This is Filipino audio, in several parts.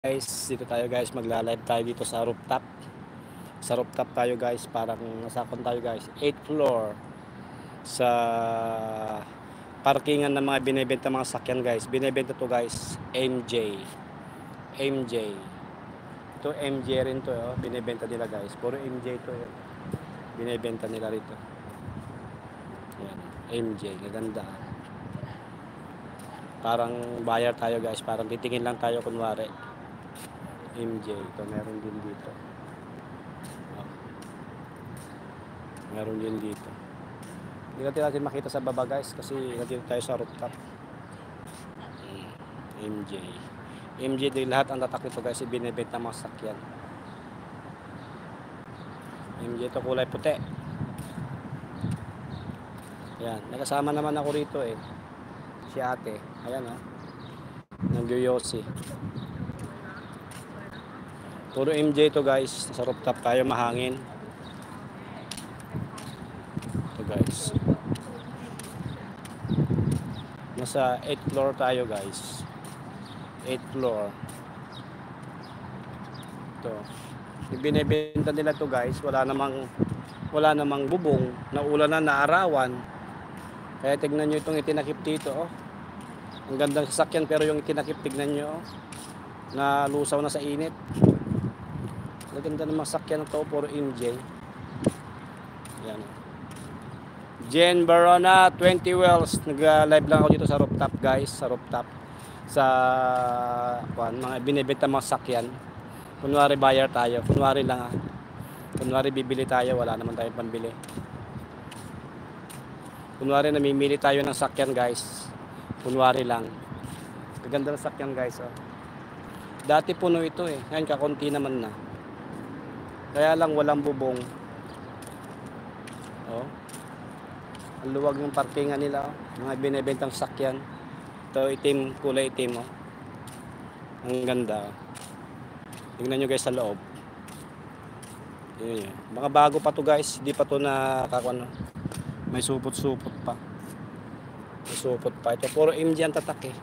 Guys, dito tayo guys, magla-live tayo dito sa rooftop. Sa rooftop tayo guys, parang nasakon tayo guys, 8th floor sa parkingan ng mga binebenta mga sakyan guys. Binebenta to guys, MJ. MJ. Ito MJ rin to, oh. Binebenta nila guys. Puro MJ to, oh. Binebenta nila rito. Yan, MJ, gaganda. Parang buyer tayo guys, parang titingin lang tayo kunwari. MJ, ito meron din dito. Meron din dito. Hindi natin makita sa baba guys kasi nandito tayo sa rooftop. MJ. MJ din lahat ang tatak nito guys, ibinebenta mga sakyan. MJ ito kulay puti. Yan, nakasama naman ako rito eh. Si ate. Ayan oh. Nagyoyosi. Puro MJ ito guys, sa rooftop tayo mahangin. Ito guys. Nasa 8th floor tayo guys. 8th floor. Ito. Ibinebenta nila to guys, wala namang bubong, naulan na, naarawan. Kaya tignan nyo itong itinakip dito oh. Ang gandang sasakyan pero yung itinakip tignan nyo oh. Nalusaw na sa init. Ang ganda ng mga sakyan na to, puro MJ. Yan. Jen Barona 20 Wells. Nag-live lang ako dito sa rooftop guys, sa rooftop. Sa mga binebenta mga sakyan. Kunwari buyer tayo, kunwari lang ah. Kunwari bibili tayo, wala naman tayong pambili. Kunwari namimili tayo ng sakyan guys. Kunwari lang. Gaganda ng sakyan guys oh. Dati puno ito eh, ngayon kakunti naman na. Kaya lang walang bubong. Oh. Ang luwag ng parkingan nila oh. Mga binebentang sakyan. Ito itim, kulay itim oh. Ang ganda oh. Tingnan nyo guys sa loob. Yun, yun. Mga bago pa to guys, hindi pa to nakakano. May supot-supot pa. May supot pa. Ito puro MJ ang tatak eh.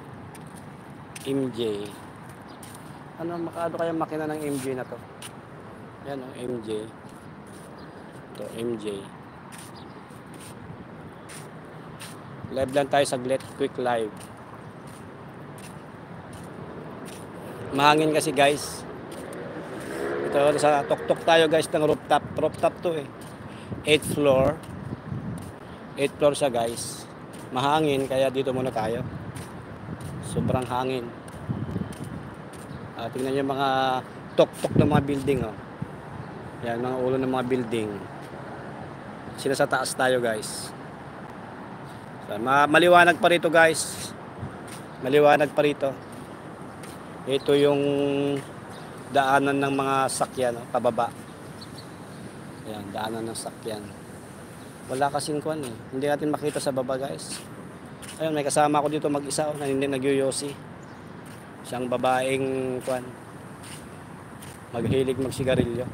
MJ. Ano kaya makina ng MJ na to? Yan oh, MJ. Ito MJ. Live lang tayo saglit, quick live. Mahangin kasi guys. Ito sa tuktok tayo guys ng rooftop. Rooftop to eh. 8th floor. 8th floor siya guys. Mahangin kaya dito muna tayo. Sobrang hangin. Tingnan nyo mga tuktok ng mga building oh. Yan mga ulo ng mga building. Sila sa taas tayo guys. So, maliwanag pa rito guys. Maliwanag pa rito. Ito yung daanan ng mga sakyan, pababa. Ayan, daanan ng sakyan. Wala kasing kwan eh. Hindi natin makita sa baba guys. Ayun, may kasama ako dito mag-isa, nagyoyosi. Siyang babaeng kwan. Maghilig magsigarilyo.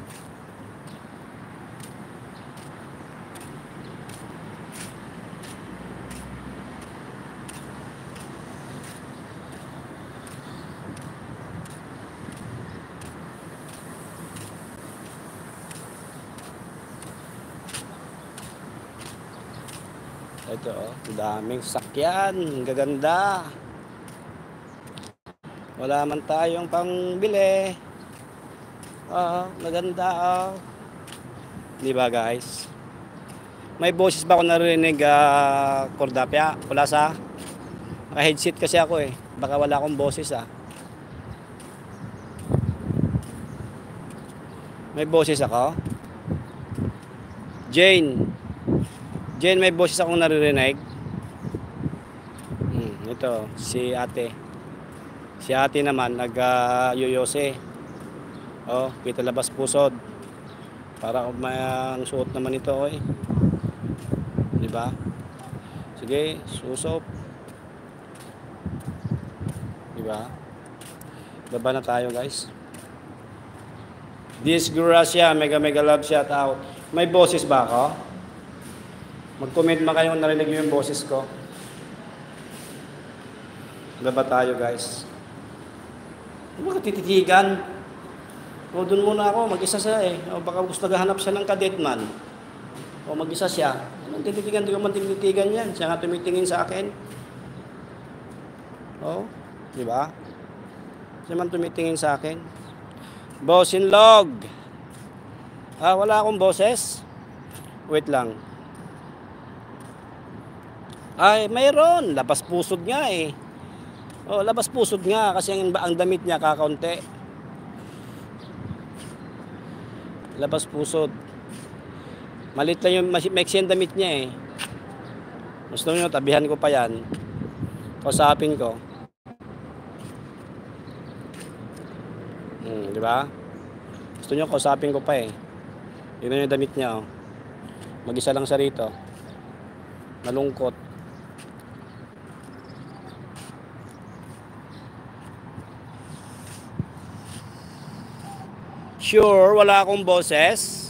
Ito oh, daming sakyan, gaganda. Wala man tayong pangbili. Maganda oh. Di ba guys? May boses ba ako narinig Cordapia? Wala sa naka-headset kasi ako eh. Baka wala akong boses ah. May boses ako? Jane, may boses akong naririnig. Ito, si ate. Si ate naman, nag-yoyose. Oh, kita labas pusod. Para ang suot naman ito, eh. Diba? Sige, susop. Diba? Baba na tayo, guys. Disgracia, mega love shout out. May boses ba ako? Mag-comment ba kayo kung narinig nyo yung boses ko? Baba tayo guys. Huwag ka tititigan. O doon muna ako, mag-isa siya eh. O baka gusto naghahanap siya ng kadetman. O mag-isa siya. Anong tititigan? Hindi ko man tinitigan yan. Siya nga tumitingin sa akin. O, di ba? Siya man tumitingin sa akin. Bosinlog. Wala akong boses. Wait lang. Ay, mayroon. Labas pusod nga eh. O, labas pusod nga kasi ang damit niya kakaunti. Labas pusod. Malit lang yung maiksi ang damit niya eh. Gusto nyo, tabihan ko pa yan. Kausapin ko. Di ba? Gusto nyo, kausapin ko pa eh. Yun yung damit niya oh. Mag-isa lang siya rito. Malungkot. Sure, wala akong boses.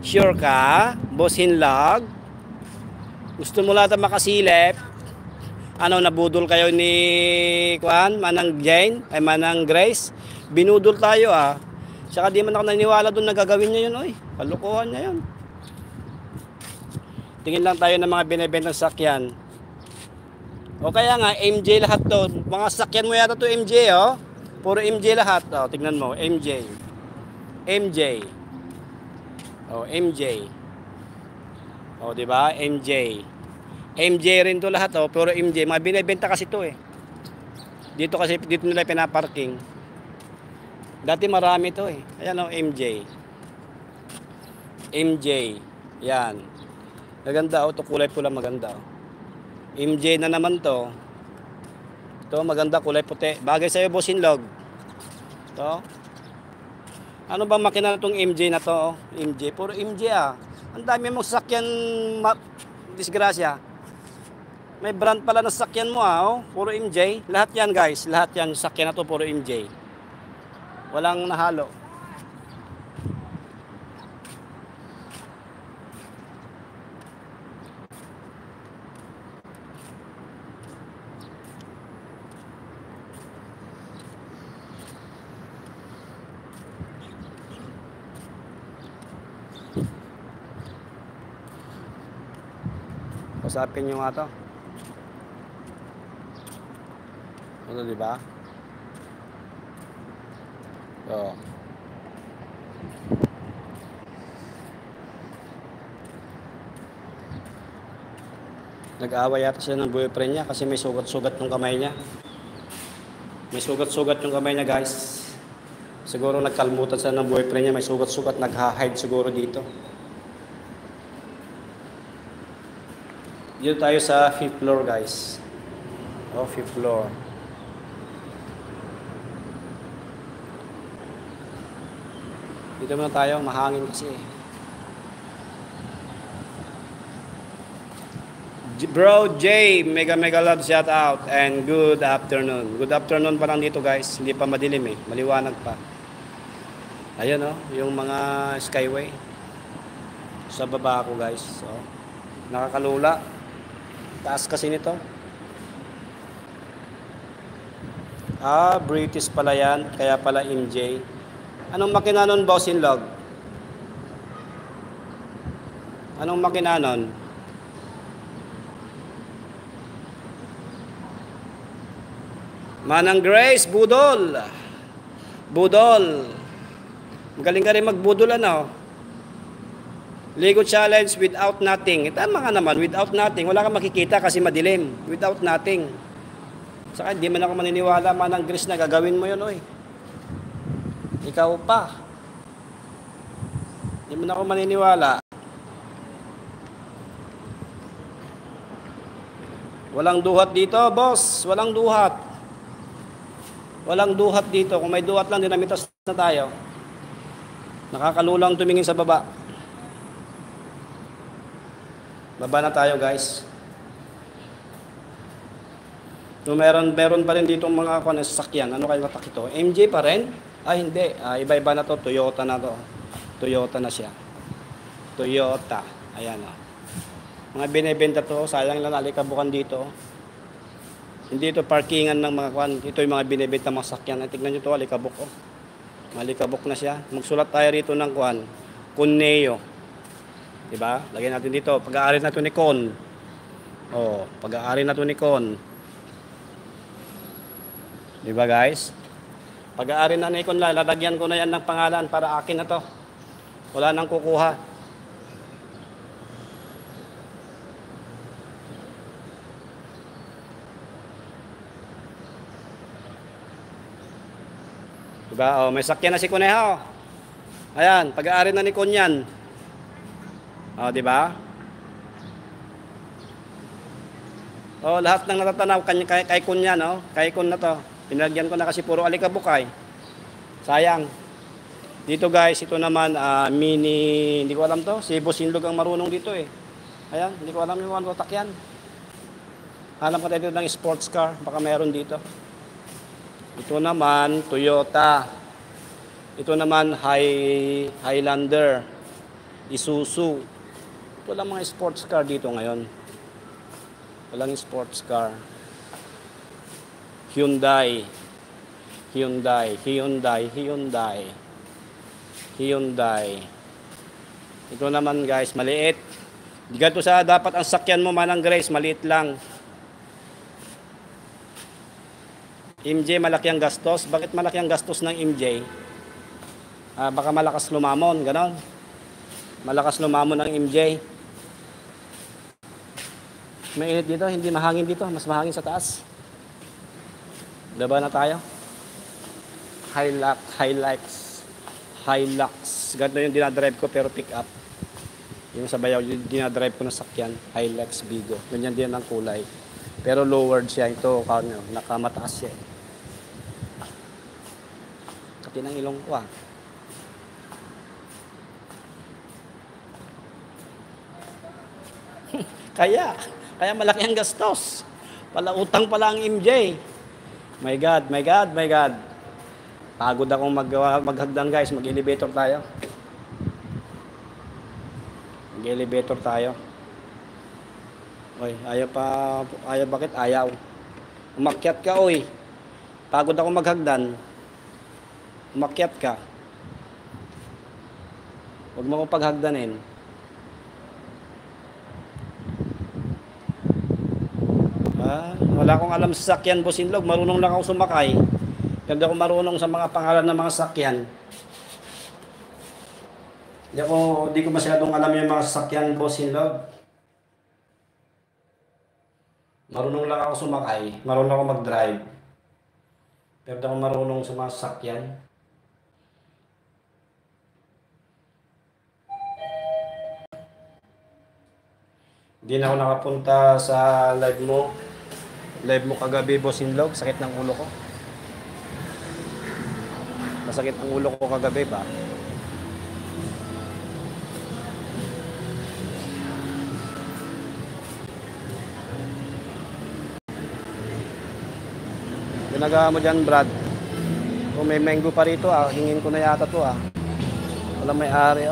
Sure ka? Bosinlog? Gusto mo lahat makasilip? Ano, nabudol kayo ni Manang Jane? Ay, Manang Grace? Binudol tayo ah. Saka di man ako naniniwala doon na gagawin niya yun. Oy, kalukuhan niya yun. Tingin lang tayo ng mga binibentang sakyan. O kaya nga, MJ lahat doon. Mga sakyan mo yata to MJ oh. Puro MJ lahat. O, tignan mo, MJ. MJ. Oh, MJ. Oh, di ba? MJ. MJ rin to lahat oh, pero MJ, mga binebenta kasi to eh. Dito nila pinaparking. Dati marami to eh. Ayan oh, MJ. MJ. Yan. Maganda oh, to kulay pula maganda oh. MJ na naman to. Ito maganda kulay puti. Bagay sa iyo Bosinlog. To. Ano bang makina na itong MJ na to? MJ. Puro MJ ah. Ang dami mong sasakyan, disgrasya. May brand pala na sasakyan mo ah. Oh. Puro MJ. Lahat yan guys. Lahat yan sasakyan na to puro MJ. Walang nahalo. Usapin nyo nga to. Ano, di ba? So. Nag-aaway yata siya ng boyfriend niya kasi may sugat-sugat ng kamay niya. May sugat-sugat yung kamay niya, guys. Siguro nagkalmutan siya ng boyfriend niya. May sugat-sugat, nagha-hide siguro dito. Dito tayo sa 5th floor guys. Oh, 5th floor. Dito muna tayo, mahangin kasi. Bro J, mega love shout out and good afternoon. Good afternoon pa lang dito guys. Hindi pa madilim eh, maliwanag pa. Ayan oh, yung mga skyway. Sa baba ako guys. So, nakakalula. Taas kasi nito. British pala yan. Kaya pala MJ. Anong makina nun, Bosinlog? Anong makina nun? Manang Grace, budol. Budol. Magaling ka rin magbudol ano. Lego challenge without nothing. Tama nga naman, without nothing. Wala kang makikita kasi madilim. Without nothing. Saka hindi man ako maniniwala, Manang Grace, na gagawin mo yun, oy. Ikaw pa. Hindi man ako maniniwala. Walang duhat dito, boss. Walang duhat. Walang duhat dito. Kung may duhat lang, dinamitas na tayo. Nakakalulang tumingin sa baba. Baba na tayo guys. So, meron pa rin dito mga sasakyan. Ano kayo matak ito? MJ pa rin? Hindi. Iba-iba na to. Toyota na to. Toyota na siya. Toyota. Ayan o. Mga binibenta to. Sayang lang alikabukan dito. Hindi ito parkingan ng mga kwan. Ito yung mga binibenta mga sakyan. Tignan nyo ito, alikabok. Oh. Malikabok na siya. Magsulat tayo rito ng kwan. Cuneo. Diba? Lagyan natin dito. Pag-aari na ito ni Con. Oh, pag-aari na ito ni Con. Diba guys? Pag-aari na ni Con, lalagyan ko na yan ng pangalan para akin na to. Wala nang kukuha. Diba? Oh, may sakyan na si Kuneho. Ayan, pag-aari na ni Con yan. Oh, diba? Oh, lahat ng natatanaw kay Con yan, oh. Kay Con na to. Pinagyan ko na kasi puro alikabukay. Sayang. Dito guys, ito naman mini, hindi ko alam to. Si Boss Inlog ang marunong dito eh. Ayan, hindi ko alam yung ano takyan. Alam ko tayo ng sports car, baka meron dito. Ito naman, Toyota. Ito naman, Highlander. Isuzu. Ito lang mga sports car dito ngayon. Walang sports car. Hyundai. Ito naman guys, maliit. Ganito sa dapat ang sakyan mo manang Grace, maliit lang. MJ, malaki ang gastos. Bakit malaki ang gastos ng MJ? Baka malakas lumamon, ganon. Malakas lumamon ng MJ. Mainit dito, hindi mahangin dito. Mas mahangin sa taas. Diba na tayo? Hilux. Ganito yung dinadrive ko pero pick up. Yung sa bayaw, yung dinadrive ko na sakyan. Hilux Bigo. Ganyan din ang kulay. Pero lowered siya. Ito, nakamataas siya. Kati ng ilong ko Kaya malaki ang gastos. Utang pala ang MJ. My God. Pagod akong maghagdan guys. Mag-elevator tayo. Oy, bakit ayaw? Umakyat ka, oy. Pagod akong maghagdan. Umakyat ka. Huwag mo akong paghagdanin. Wala akong alam sa sakyan, Boss Inlog. Marunong lang ako sumakay. Hindi ako marunong sa mga pangalan ng mga sakyan. Hindi ko masyadong alam yung mga sakyan, Boss Inlog. Marunong lang ako sumakay. Marunong ako mag-drive. Pero hindi ako marunong sa mga sakyan. Hindi na ako nakapunta sa live mo. Live mo kagabi, Boss Inlog. Sakit ng ulo ko. Masakit ang ulo ko kagabi ba? Ginagawa mo dyan, Brad. Kung may mango pa rito, hingin ko na yata to Walang may-ari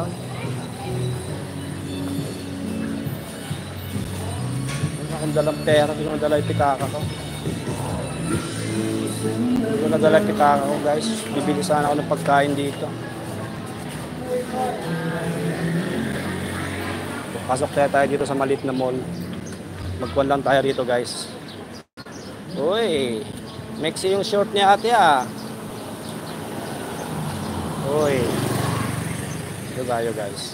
Akong dalang pera, hindi ko nadala yung pitaka ko. Hindi ko nadala yung pitaka ko, guys. Bibili sana ako ng pagkain dito. Pasok tayo dito sa maliit na mall. Magkuhan lang tayo dito, guys. Uy, maxi yung short niya ate Uy. Ito tayo, guys.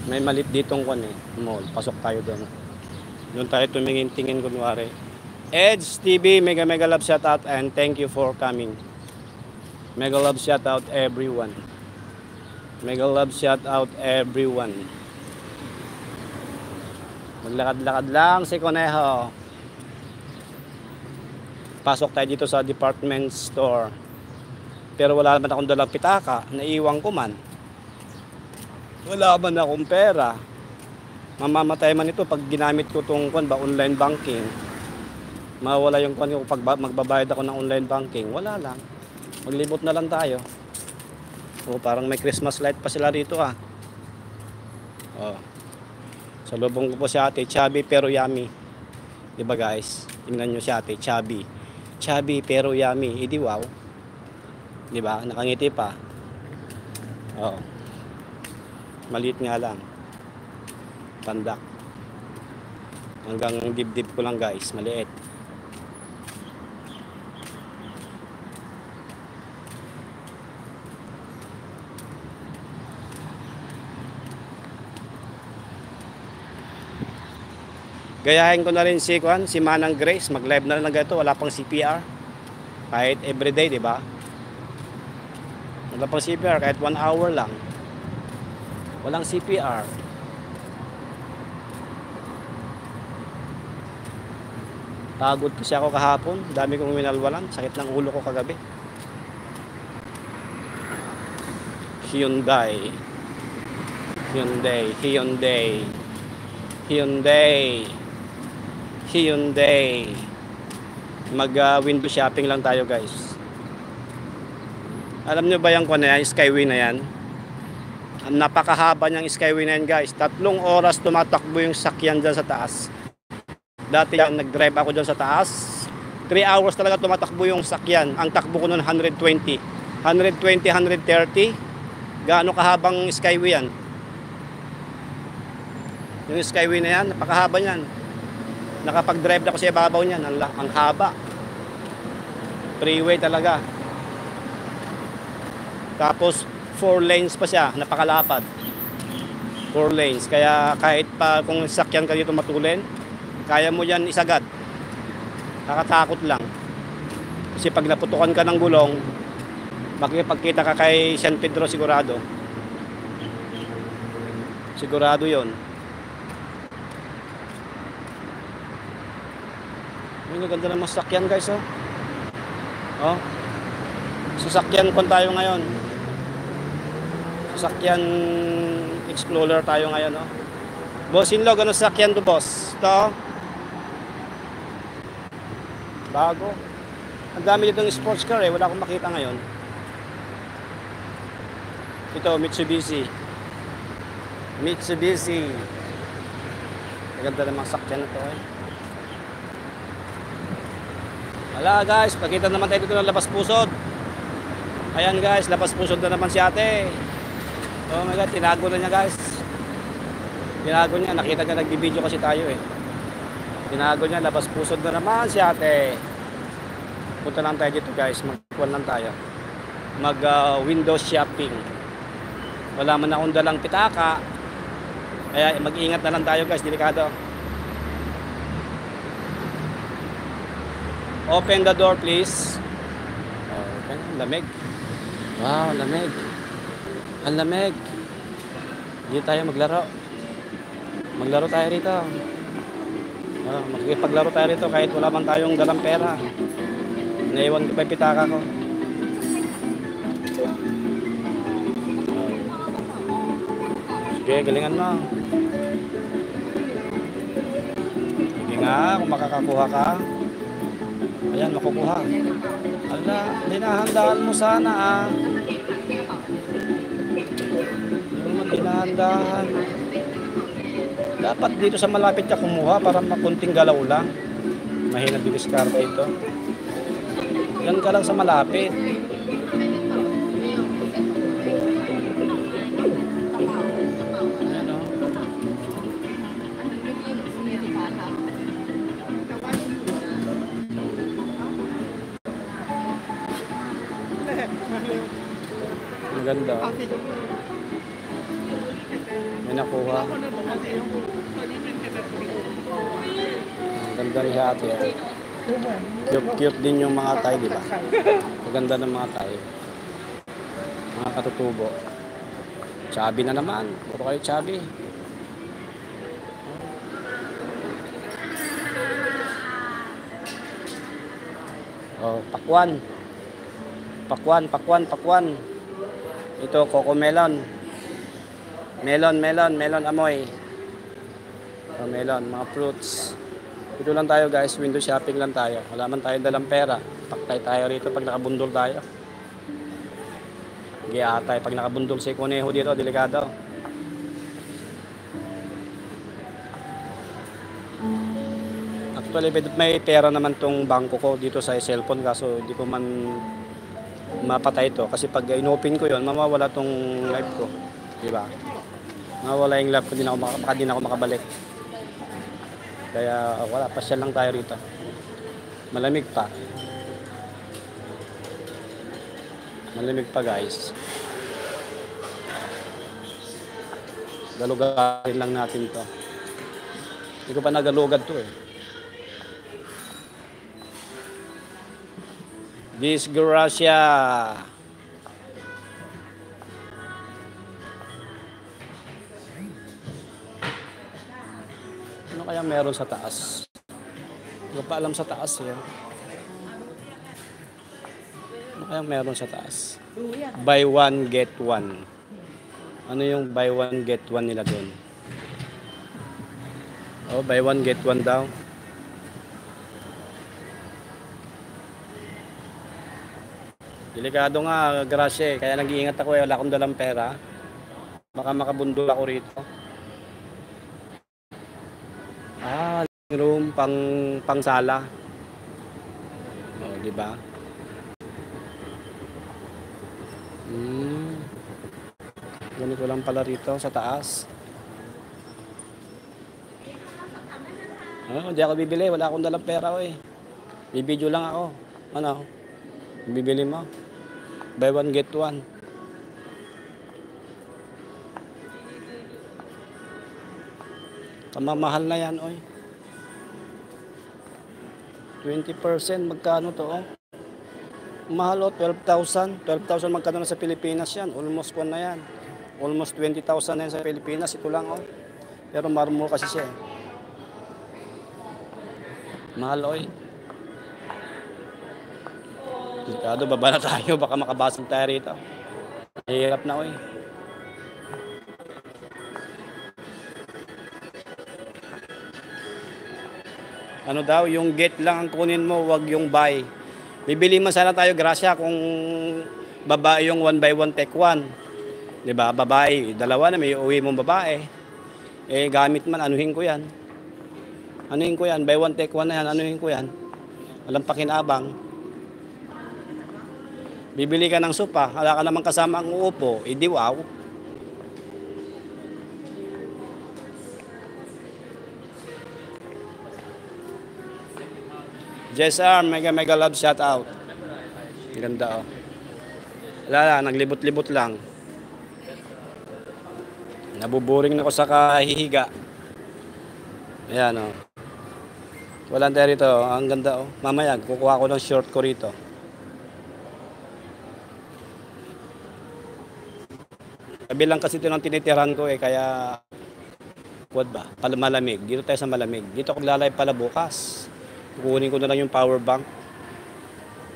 May malit ditong mall. Pasok tayo doon. Doon tayo tumingin-tingin kunwari. Edge TV, mega love shout out and thank you for coming. Mega love shout out everyone. Maglakad-lakad lang si Conejo. Pasok tayo dito sa department store. Pero wala naman akong dalang pitaka. Naiiwan ko man. Wala man akong pera. Mamamatay man ito pag ginamit ko itong online banking. Mawala yung ko pag magbabayad ako ng online banking. Wala lang. Maglibot na lang tayo. Parang may Christmas light pa sila dito So Salubong ko po si ate, chubby pero yummy. Diba guys? Tingnan nyo si ate, chubby. Chubby pero yummy. Idi wow. Diba? Nakangiti pa. Oo. Maliit nga lang. Pandak. Hanggang dibdib ko lang guys, maliit. Gayahin ko na rin si Manang Grace, mag-live na rin ng ganito, wala pang CPR. Kahit everyday, di ba? Wala pang CPR, kahit 1 hour lang. Walang CPR. Pagod kasi ako kahapon, dami kong minalwalan, sakit ng ulo ko kagabi. Hyundai. Hyundai, Hyundai. Hyundai. Hyundai. Mag window shopping lang tayo guys. Alam nyo ba yung Skyway na yan? Ang napakahaba niyang Skyway na yan guys. 3 oras tumatakbo yung sakyan dyan sa taas. Dati yan, nag-drive ako dyan sa taas. 3 hours talaga tumatakbo yung sakyan. Ang takbo ko noon 120. 130. Gaano kahabang Skyway yan? Yung Skyway na yan, napakahaba niyan. Nakapag-drive na ako sa ibabaw niyan. Ang haba. Freeway talaga. Tapos 4 lanes pa siya, napakalapad. 4 lanes. Kaya kahit pa kung sakyan ka dito matulin, kaya mo yan isagad. Nakatakot lang. Kasi pag naputukan ka ng gulong, makikipagkita ka kay San Pedro sigurado. Sigurado yon. Ang ganda ng mga sasakyan guys, oh. Oh. Sasakyan kon tayo ngayon. Sasakyan Explorer tayo ngayon, oh. Boss Inlog, ano sasakyan to, boss? Ito. Bago. Ang dami dito ng sports car, eh. Wala akong makita ngayon. Ito, Mitsubishi. Mitsubishi. Ang ganda ng mga sasakyan na to, eh. Wala guys, pakita naman tayo dito ng labas pusod. Ayan guys, labas pusod na naman si ate. Oh my god, tinago na niya guys. Tinago niya, nakita niya nagbibideo kasi tayo eh. Tinago niya, labas pusod na naman si ate. Punta lang tayo dito guys, magkuhan lang tayo. Mag window shopping. Wala man akong dalang pitaka. Kaya mag-ingat na lang tayo guys, delikado. Open the door please. Okay, lamig. Wow, lamig. Ang lamig. Dito tayo maglaro. Maglaro tayo rito. Makikipaglaro tayo rito kahit wala man tayong dalang pera. Naiwan ko pa yung pitaka ko. Sige, galingan mo. Sige nga, kung makakakuha ka. Ayan, makukuha. Ala, dinahandaan mo sana ah. Yung dinahandaan. Dapat dito sa malapit ka kumuha para makunting galaw lang. Mahina didiskarte ito. Yan ka lang sa malapit. Ayan o. Maganda. May nakuha. Ganda ni ate. Cute din yung mga tayo, di ba? Maganda ng mga tayo. Mga katutubo. Chubby na naman. Puro kayo chubby. Oh, pakwan. Pakwan. Ito, coco melon. Melon amoy. Oh, melon, mga fruits. Dito lang tayo guys, window shopping lang tayo. Wala man tayong dalang pera. Paktay tayo rito pag nakabundol tayo. Giatay pag nakabundol si Kuneho dito, delikado. Actually, may pera naman tong bangko ko dito sa cellphone kaso hindi ko man mapatay ito. Kasi pag inopen ko yon mawawala tong live ko. Diba? Mawawala yung live ko, baka din ako makabalik. Kaya wala, pasyal lang tayo rito. Malamig pa. Malamig pa guys. Galugarin lang natin to. Hindi ko pa nagalugad to eh. Disgracia. Ano kaya meron sa taas? Hindi ko pa alam sa taas eh. Ano kaya meron sa taas? Buy one, get one. Ano yung buy one, get one nila doon? Oh, buy one, get one daw. Delikado nga, Gracia. Kaya nag-iingat ako eh. Wala akong dalang pera. Baka makabundol ako rito. Ah, room pang sala. Oh, di ba? Ganito lang pala rito sa taas. Hindi ako bibili. Wala akong dalang pera eh. Bibidyo lang ako. Ano? Bibili mo? Buy one, get one. Kamamahal na yan, oy. 20%, magkano to, oh? Mahal, oh, 12,000. 12,000 magkano na sa Pilipinas yan. Almost 1 na yan. Almost 20,000 na yan sa Pilipinas. Ito lang, oh. Pero marmol kasi siya, eh. Mahal, oy. Delikado, baba na tayo. Baka makabasag tayo rito. Hirap na, oy. Ano daw, yung get lang ang kunin mo, wag yung buy. Bibili man sana tayo, Gracia, kung babae yung 1 by 1 take 1. Diba? Babae, dalawa na, may uwi mong babae. Eh, gamit man, anuhin ko yan. Anuhin ko yan, buy 1 take 1 na yan, anuhin ko yan. Walang pakinabang. Bibili ka ng sopa, wala ka namang kasama ang uupo, edi wow. JSR, mega love shout out. Ganda oh. Wala, naglibot-libot lang. Nabuboring na ako sa kahihiga. Ayan oh. Walang tayo rito, ang ganda oh. Mamaya, kukuha ko ng short ko rito. Kabilang kasi ito ng tinitirahan ko eh, kaya what ba? Malamig. Dito tayo sa malamig. Dito ako magla-live pala bukas. Kukunin ko na lang yung power bank.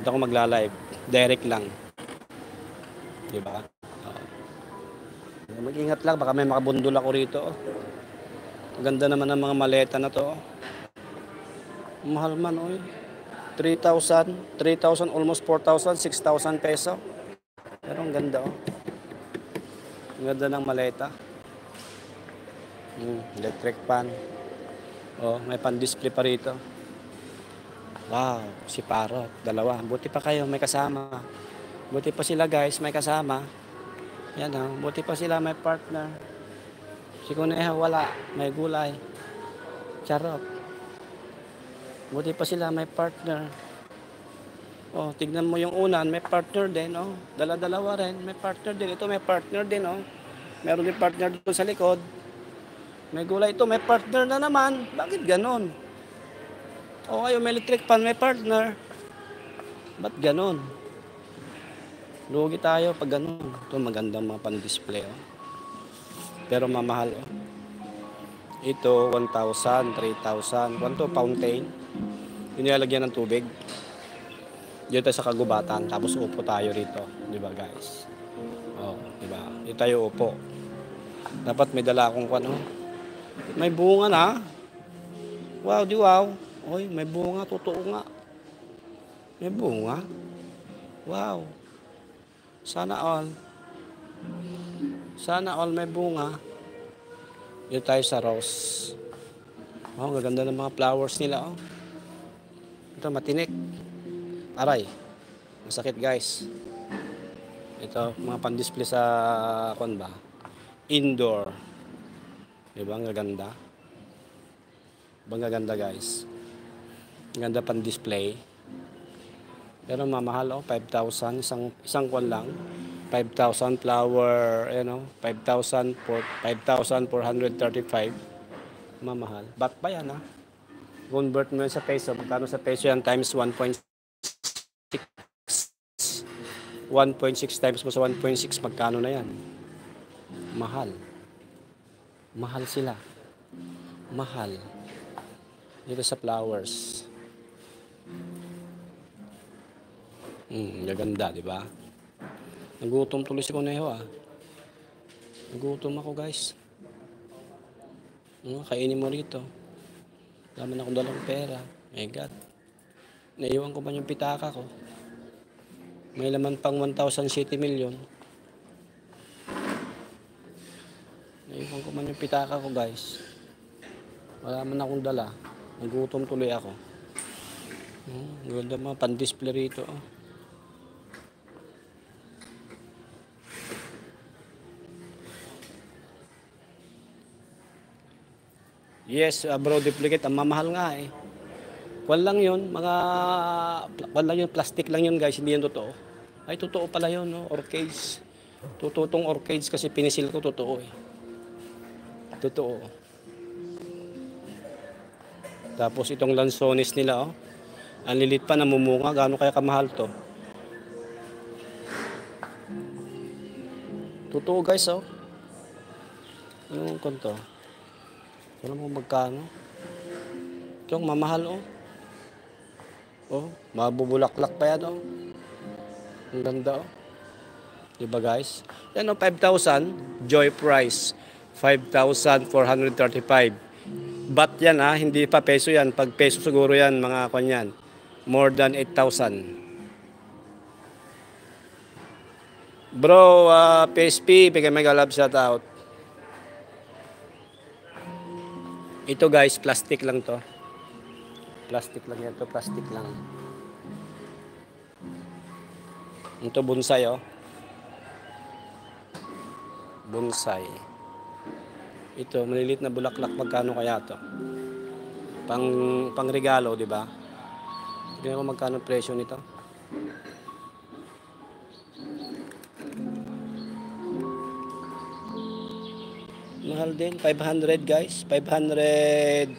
Dito ako magla-live. Direct lang. Diba? Mag-ingat lang, baka may makabundol ako rito. Ang ganda naman ng mga maleta na to. Mahal man oy. 3,000, almost 4,000, 6,000 peso. Pero ang ganda oh. Ang ganda ng maleta. Electric fan. Oh, may pan-display pa rito. Wow, si Parot, dalawa. Buti pa kayo, may kasama. Buti pa sila guys, may kasama. Yan oh, buti pa sila may partner. Si Kuneha wala, may gulay. Charot. Buti pa sila may partner. Oh, tignan mo yung unan, may partner din, oh. Dala-dalawa rin, may partner din. Ito may partner din, oh. Meron din partner dito sa likod. May gulay ito, may partner na naman. Bakit ganon? Oh, kayo may electric pan, may partner. Ba't ganon? Lugi tayo pag ganon. Ito magandang mga pan-display, oh. Pero mamahal, oh. Ito, 1,000, 3,000. 1 to fountain. Inilalagyan ng tubig. Dito tayo sa kagubatan, tapos upo tayo rito, di ba guys? Oh, di ba? Dito tayo upo. Dapat may dala akong ano. May bunga na. Wow, di wow. Oy, may bunga, totoo nga. May bunga. Wow. Sana all. Sana all may bunga. Dito tayo sa rose. Oh, gaganda ng mga flowers nila, oh. Ito matinik. Aray. Masakit guys. Ito mga pan-display sa kon ba? Indoor. Diba? Ang ganda. Ang ganda guys. Ang ganda pan-display. Pero mamahal 5,000 isang kwan lang. 5,000 flower, 5,435. Mamahal. Ba't pa yan Convert mo yan sa peso. Magkano sa peso yan times 1.6. 1.6 times mo sa 1.6 magkano na yan? Mahal. Mahal sila. Mahal. Dito sa flowers. Gaganda, di ba? Nagutom tuloy si Kuneho Nagutom ako guys. Kainin mo rito. Wala man akong dalang pera. My God. Naiwan ko pa yung pitaka ko. May laman pang 1,000 city million. Naiwan ko man yung pitaka ko guys. Wala man akong dala. Nagutom tuloy ako. Ganda mga pan-display rito. Yes, bro, duplicate. Ang mamahal nga Kwan lang yun. Kwan lang yun. Plastic lang yun guys. Hindi yun totoo. Ay, totoo pala yun. Orchids. Totoo tong orchids kasi pinisil ko. Totoo Totoo. Tapos itong lansones nila Ang lilit pa namumunga. Gaano kaya kamahal to? Totoo guys Yung kanto. Alam mo magkano? Itong mamahal mabubulaklak pa yan Ang ganda Diba guys? Yan 5,000. Joy price. 5,435. But yan hindi pa peso yan. Pag peso siguro yan mga kanyan. More than 8,000. Bro, PSP, bigay mega love shout out. Ito guys, plastic lang to. Plastic lang yan to, plastic lang. Ito bonsai Bonsai. Ito, maliliit na bulaklak, magkano kaya to? Pang regalo, di ba? Tignan mo magkano presyo nito. Mahal din, 500 guys. 500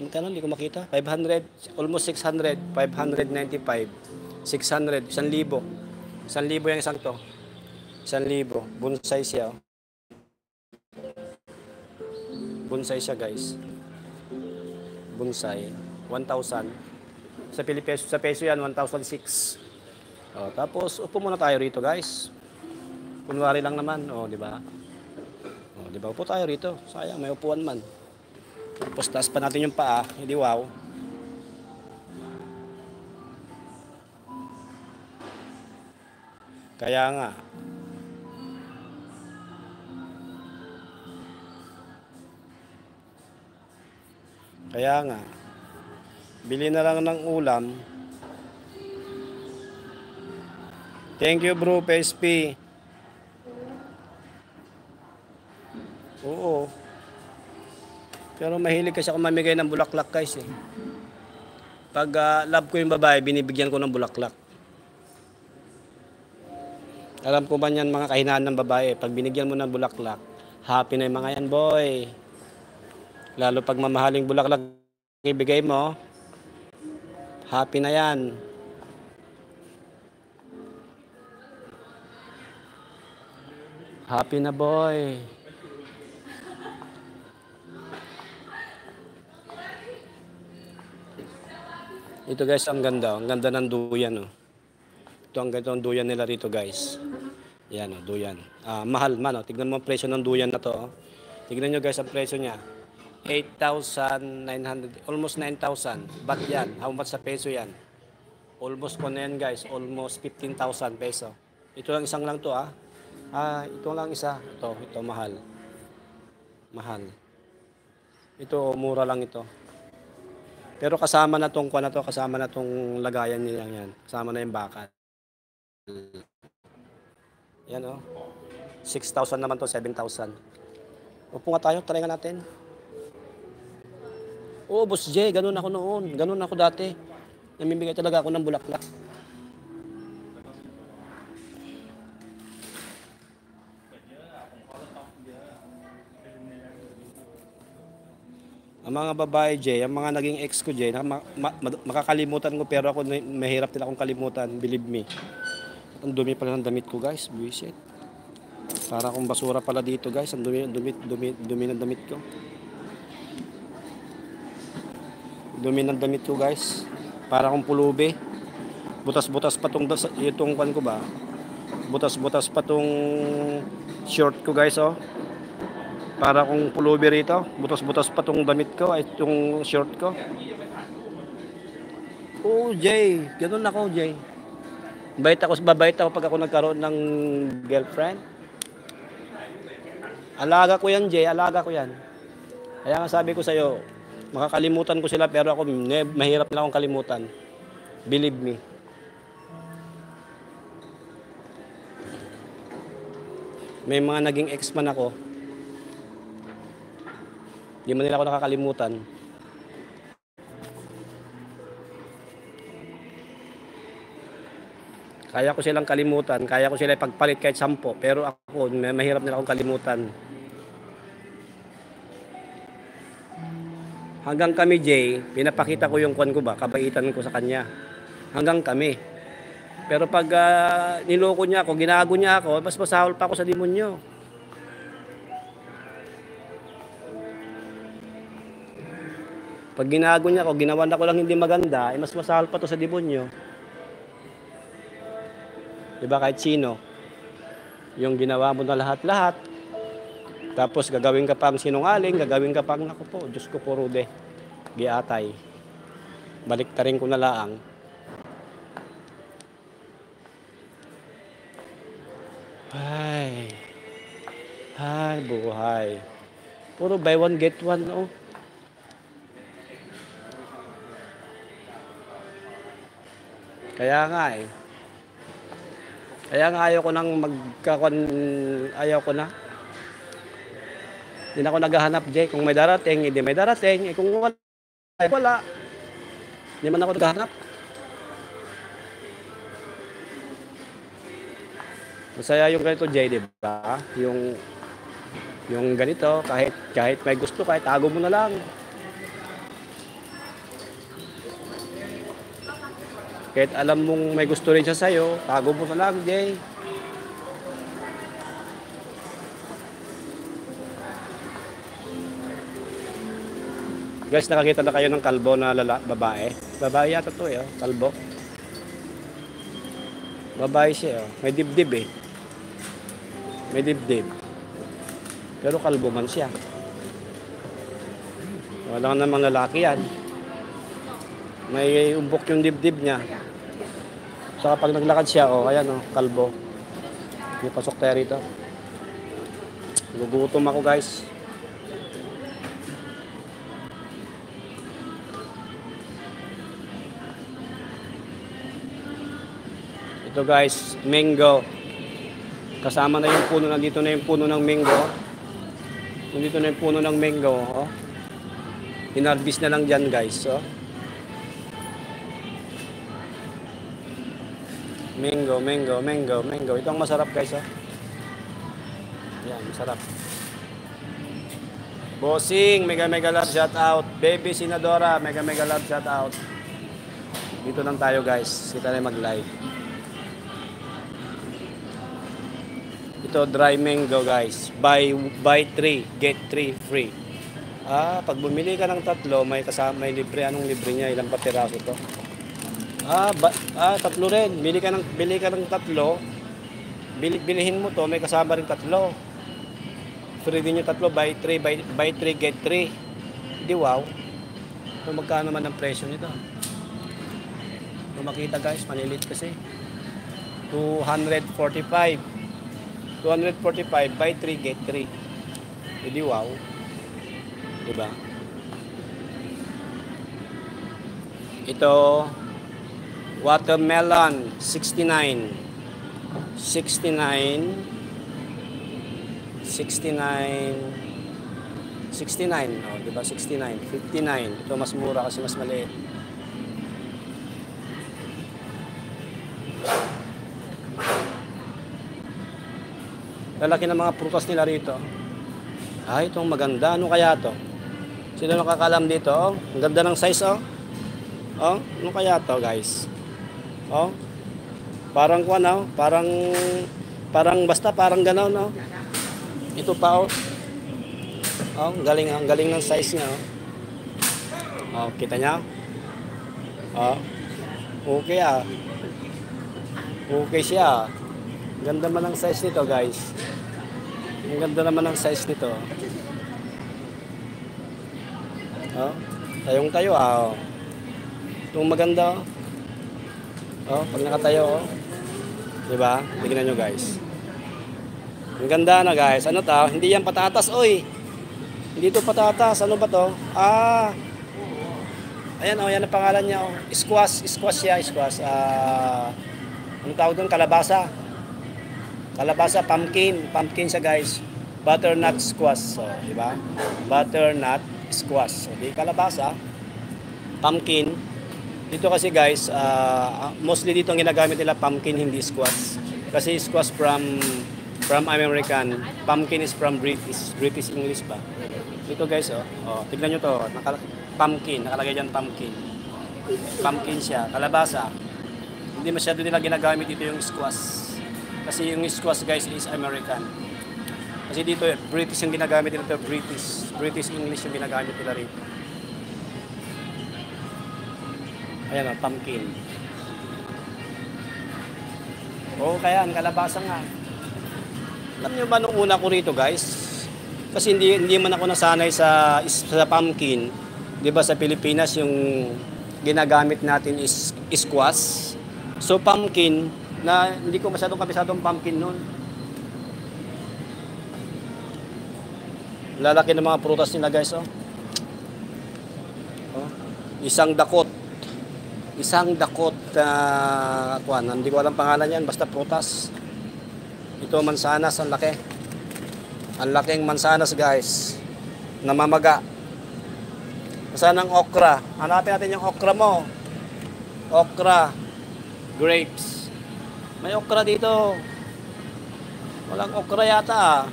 magkano? Hindi ko makita. 500, almost 600. 595. 600, 1,000. 1,000 yung isang to. 1,000. Bonsai siya. Bonsai siya guys. Bonsai. 1,000. Sa peso yan, 1,006. Tapos, upo muna tayo rito guys. Kunwari lang naman. Di ba? Di ba? Upo tayo rito. Sayang, may upuan man. Tapos, taas pa natin yung paa. Hindi wow. Kaya nga. Bili na lang ng ulam. Thank you bro, PSP. Oo. Pero mahilig kasi ako mamigay ng bulaklak guys Pag love ko yung babae, binibigyan ko ng bulaklak. Alam ko ba yan mga kahinaan ng babae, pag binigyan mo ng bulaklak, happy na yung mga yan boy. Lalo pag mamahaling bulaklak ibigay mo, happy na yan. Happy na boy. Ito guys, ang ganda. Ang ganda ng duyan Ito ang ganda ng duyan nila rito guys. Yan duyan. Mahal man Tignan mo ang presyo ng duyan na to Tignan nyo guys ang presyo niya. 8,900, almost 9,000. But yan, how much sa peso yan? Almost po na yan guys, almost 15,000 peso. Ito lang isang lang to ito lang isa. Ito mahal. Mahal. Ito mura lang ito. Pero kasama na tong kuwan na to, kasama na tong lagayan niya yan. Kasama na yung bakal. Yan oh. 6,000 naman to, 7,000. Upo nga tayo, try nga natin. Oo, Boss J, ganun ako noon. Ganun ako dati. Namimigay talaga ako ng bulaklak. Ang mga babae, Jay, ang mga naging ex ko, Jay, makakalimutan ko pero ako mahirap din akong kalimutan, believe me. At ang dumi pala ng damit ko, guys. Buisit. Para akong basura pala dito, guys. Ang dumi ng damit ko. Dumi ng damit ko, guys. Para akong pulubi. Butas-butas pa itong kwan ko ba? Butas-butas pa tong short ko, guys, oh. Para akong pulubi rito. Butas-butas pa tong damit ko, ay itong short ko. Oh, Jay. Ganun ako, Jay. Babait ako pag ako nagkaroon ng girlfriend. Alaga ko yan, Jay. Alaga ko yan. Kaya nga sabi ko sa'yo, makakalimutan ko sila pero ako mahirap na akong kalimutan. Believe me. May mga naging ex man ako. Hindi man nila ako nakakalimutan. Kaya ko silang kalimutan. Kaya ko sila ipagpalit kahit 10. Pero ako, mahirap nila akong kalimutan. Hanggang kami, Jay, pinapakita ko yung kwan ko ba, kabaitan ko sa kanya. Hanggang kami. Pero pag niloko niya ako, ginago niya ako, mas masahol pa ako sa demonyo. Pag ginago niya ako, ginawan ako lang hindi maganda, mas masahol pa to sa demonyo. Diba kahit sino? Yung ginawa mo na lahat-lahat, tapos gagawin ka pang sinungaling, gagawin ka pang, naku po, Diyos ko po, Rude, giatay. Baliktarin ko na laang. Ay, buhay. Puro buy one, get one, oh. Kaya nga eh. Kaya nga ayaw ko nang ayaw ko na. Hindi na ako naghahanap, Jay. Kung may darating, hindi may darating. Kung wala, wala. Hindi man ako naghahanap. Masaya yung ganito, Jay, di ba? Yung ganito, kahit may gusto, kahit tago mo na lang. Kahit alam mong may gusto rin siya sa'yo, tago mo na lang, Jay. Guys, nakakita na kayo ng kalbo na babae? Babae yata to eh, oh. Kalbo. Babae siya, oh. May dibdib eh. May dibdib. Pero kalbo man siya. Wala namang lalaki yan. May umbok yung dibdib niya. Saka pag naglakad siya, oh, ayan oh, kalbo. May pasok tayo rito. Gugutom ako, guys. Ito, guys, mango. Kasama na yung puno, nandito na yung puno ng mango. Nandito na yung puno ng mango, oh. Hinarbis na lang dyan, guys, oh. Mango, mango, mango, mango. Ito ang masarap, guys, oh. Yan, masarap. Bossing, mega love shout out. Baby Senadora, mega love shout out. Dito lang tayo, guys. Kita na mag-live. Ito, dry mango, guys. Buy 3, get 3 free. Pag bumili ka ng 3, may libre. Anong libre niya? Ilang pa piraso to? 3 rin. Bili ka ng 3. Bilihin mo to, may kasama rin 3. Free din yung 3, buy 3, get 3. Di wow. Kung magkano naman ang presyo nito. Kung makita, guys, manilit kasi. 245. 245, buy 3, get 3. Di wow. Diba? Ito, watermelon, 69. 69. 69. Oh, di ba? 69. 59. Ito mas mura kasi mas maliit. Lalaki ng mga prutas nila rito. Ay, itong maganda. Ano kaya to? Sino nakakalam dito? Oh, ang ganda ng size, oh. Oh, ano kaya to, guys? Oh. Parang kuan, oh. Parang basta parang gano'n, no. Ito pa, oh. Oh, ang galing ng size niya, oh. Oh, kita niya? Oh. Okay, ah. Okay siya. Ganda man ang size nito, guys. Ang ganda naman ng size nito. Oh, tayong-tayo, ah. Oh. Itong maganda, oh. Oh, pag nakatayo, oh. Diba? Tignan nyo, guys. Ang ganda na, guys. Ano to? Hindi yan patatas, oy. Hindi to patatas. Ano ba to? Ah. Ayan, oh. Yan ang pangalan niya, oh. Squash siya, squash. Ano tawag doon? Kalabasa. Kalabasa, pumpkin. Pumpkin siya, guys. Butternut squash. So, diba? Butternut squash. So, di kalabasa. Pumpkin. Dito kasi, guys, mostly dito ang ginagamit nila pumpkin, hindi squash. Kasi squash from American. Pumpkin is from British English ba? Dito, guys, oh. Oh, tignan nyo to. Pumpkin. Nakalagay dyan pumpkin. Pumpkin siya. Kalabasa. Hindi masyado nila ginagamit dito yung squash. Kasi yung squash, guys, is American. Kasi dito, British yung ginagamit nila. British English yung ginagamit nila rito. Ayan, oh, pumpkin. Oo, kaya ang kalabasa nga. Alam niyo ba nung una ko rito, guys? Kasi hindi man ako nasanay sa pumpkin. 'Di ba sa Pilipinas yung ginagamit natin is squash. So pumpkin na hindi ko masyadong kabisadong pumpkin noon. Lalaki ng mga prutas nila, guys, oh. Oh, isang dakot kuan, hindi ko alam pangalan yan, basta prutas. Ito mansanas, ang laki. Ang laking mansanas, guys. Namamaga. Saan ang okra? Hanapin natin yung okra mo. Okra. Grapes. May okra dito. Walang okra yata, ah.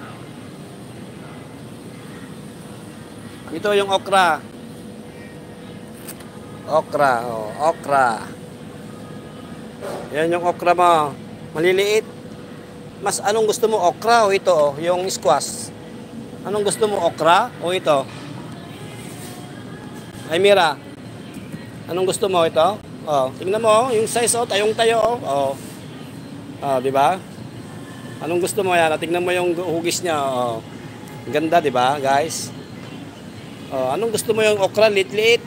Ito yung okra. Okra, oh, okra. Yan yung okra mo. Maliliit. Mas anong gusto mo, okra o ito, oh, yung squash? Anong gusto mo, okra o ito? Ay, Mira. Anong gusto mo, ito? Oh, tingnan mo, yung size, oh, tayong-tayo, oh. Oh. Oh, di ba? Anong gusto mo yan? Tingnan mo yung hugis niya, oh. Ganda, di ba, guys? Oh, anong gusto mo yung okra? Lit-lit.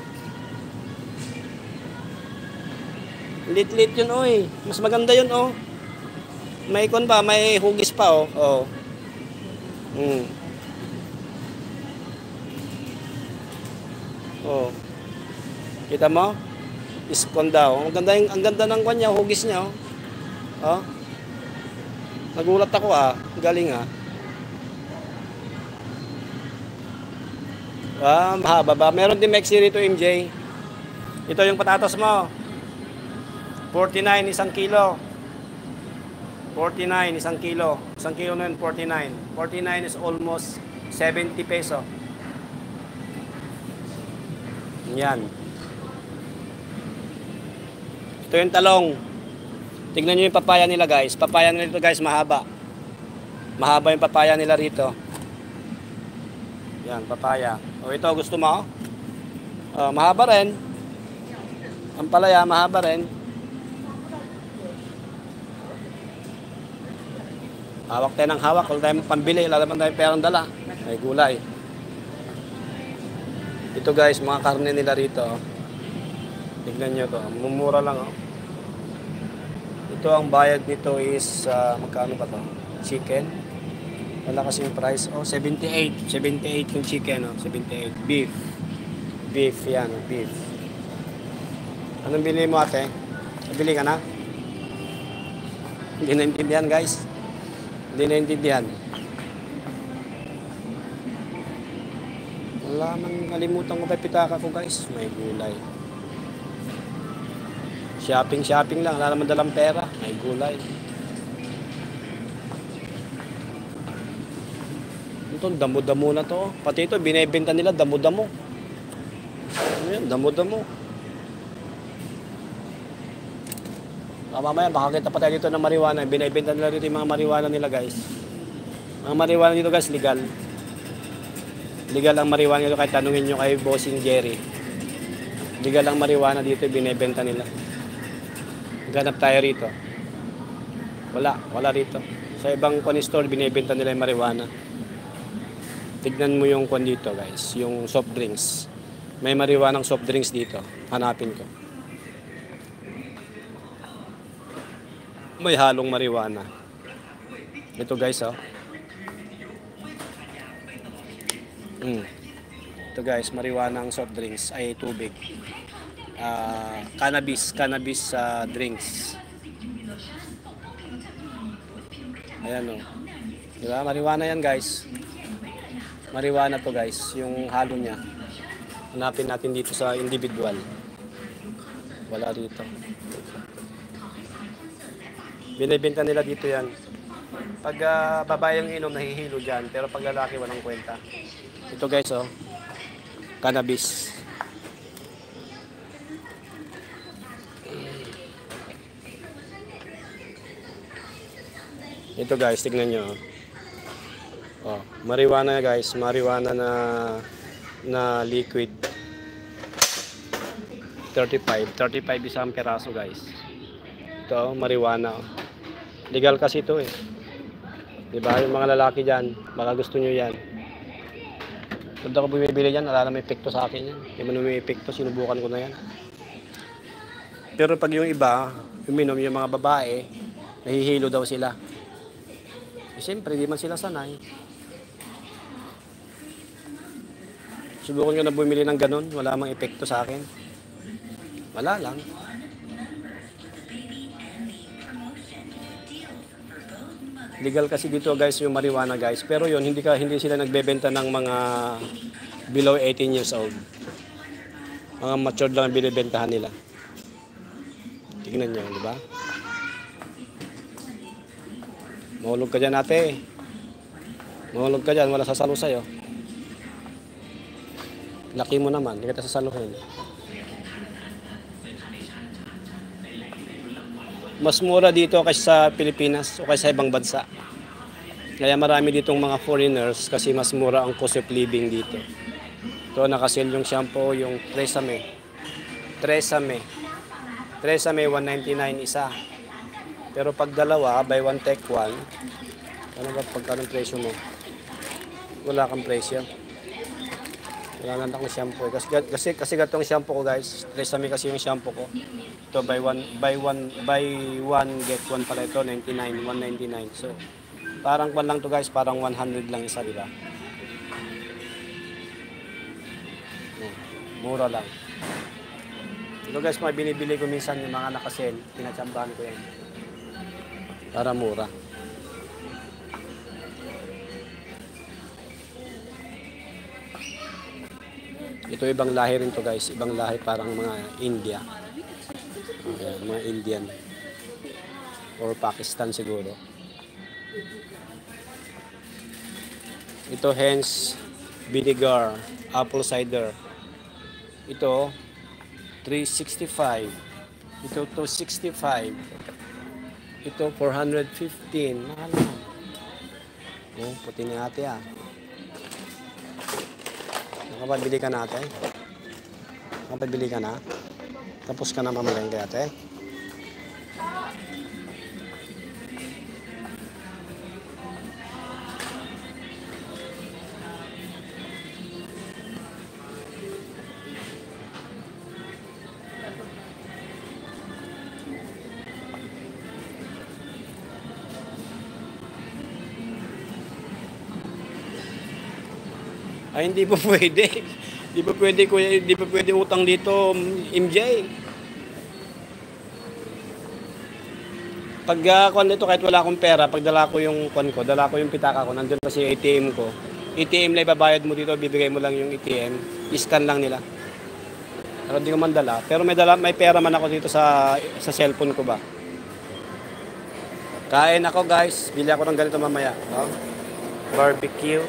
Lit-lit yun, oy. Mas maganda yun, oh. May ikon pa, may hugis pa, oh. Oh. Oh. Kita mo? Iskon daw. Ang ganda ng kanya, hugis niya, oh. Oh. Nagulat ako, ah. Galing, ah. Ah, mahaba ba? Meron din Mexi rito, MJ. Ito yung patatas mo. 49 isang kilo. 49 isang kilo. Isang kilo na yun, 49. 49 is almost 70 peso. Yan. Ito yung talong. Tignan nyo yung papaya nila, guys. Papaya nila dito, guys, mahaba. Mahaba yung papaya nila rito. Yan, papaya. O ito, gusto mo? Mahaba rin. Ang palaya, mahaba rin. Hawak tayo ng hawak. Wala tayong pambili. Wala naman tayong perang dala. May gulay. Ito, guys, mga karne nila rito. Tignan nyo to. Mumura lang, oh. Ito ang bayad nito is magkano ba to? Chicken. Wala kasi yung price. Oh, 78. 78 yung chicken, oh. 78. Beef. Beef, yan. Beef. Anong bili mo ate? Nabili ka na? Hindi naintindihan guys. Hindi naintindihan. Wala man, nalimutan ko pa pitaka ko guys. May gulay. Shopping lang. Wala naman dalang pera. May gulay. Ito, damo-damo na to. Pati ito, binibenta nila damo-damo. Ano yan? Damo-damo. Mamaya, makakita pa tayo dito ng marijuana. Binibenta nila dito yung mga marijuana nila guys. Ang marijuana dito guys, legal. Legal ang marijuana dito kahit tanungin nyo kay Bossing Jerry. Legal ang marijuana dito, binibenta nila. Ganap tayo rito. Wala rito. Sa ibang corner store, binibenta nila yung marijuana. Tignan mo yung kwan dito guys, yung soft drinks. May marijuana ng soft drinks dito. Hanapin ko. May halong marijuana. Ito guys, oh. Ito guys, marijuana ang soft drinks ay tubig. Cannabis drinks. Ayan, oh. Diba? Marijuana yan guys. Marijuana to guys, yung halo niya. Hanapin natin dito sa individual. Wala dito. Binibenta nila dito yan. Pag babayang inom, nahihilo dyan. Pero pag lalaki, walang kwenta. Ito guys, oh. Cannabis. Ito guys, tignan nyo. Oh, marijuana guys. Marijuana na liquid. 35 isang peraso guys. Ito, marijuana. Legal kasi ito eh. Diba? Yung mga lalaki dyan, baka gusto nyo yan. Punta ko bumibili dyan, wala na may epekto sa akin yan. Hindi man may epekto, sinubukan ko na yan. Pero pag yung iba, uminom yung mga babae, nahihilo daw sila. Eh, siyempre, di man sila sanay. Subukan ko na bumili ng ganun, wala mang epekto sa akin. Wala lang. Legal kasi dito guys yung marijuana guys. Pero yun, hindi sila nagbebenta ng mga below 18 years old. Mga matured lang ang binibentahan nila. Tignan nyo, di ba? Mahulog ka dyan ate. Mahulog ka dyan, wala sasalo sa'yo. Laki mo naman, hindi kita sasaluhin. Mas mura dito kaysa sa Pilipinas o kaysa sa ibang bansa. Kaya marami ditong mga foreigners kasi mas mura ang cost of living dito. Ito nakasale yung shampoo, yung Tresemme. Tresemme 199 isa. Pero pag dalawa, buy one take one, ano ba pagkanong presyo mo? Wala kang presyo. Wala lang akong shampoo. Kasi gatong shampoo ko guys. Tresemme kasi yung shampoo ko. Ito buy one get one pala ito 199. So parang kwan lang to guys, parang 100 lang isa, di ba? Mura lang. Ito guys, mga binibili ko minsan yung mga nakasale, pinatsambahan ko yan. Para mura. Ito ibang lahi rin to guys, ibang lahi parang mga India. Ayan, mga Indian or Pakistan siguro. Ito hence vinegar, apple cider. Ito 365. Ito 265. Ito 415. Mahal na. Oh, puti ni ate ah. Nakapabili ka na ate? Nakapabili ka na? Tapos ka na mamalengke ate? Ay, hindi pa pwede. Hindi pa pwede, kuya, hindi pa pwede utang dito, MJ. Pag kuan nito kahit wala akong pera, pag dala ko yung kuan ko, dala ko yung pitaka ko, nandiyan kasi yung ATM ko. ATM na ibabayad mo dito, bibigay mo lang yung ATM, i-scan lang nila. Pero hindi ko man dala. Pero may pera man ako dito sa cellphone ko ba. Kain ako guys, bili ako ng ganito mamaya. No? Barbecue.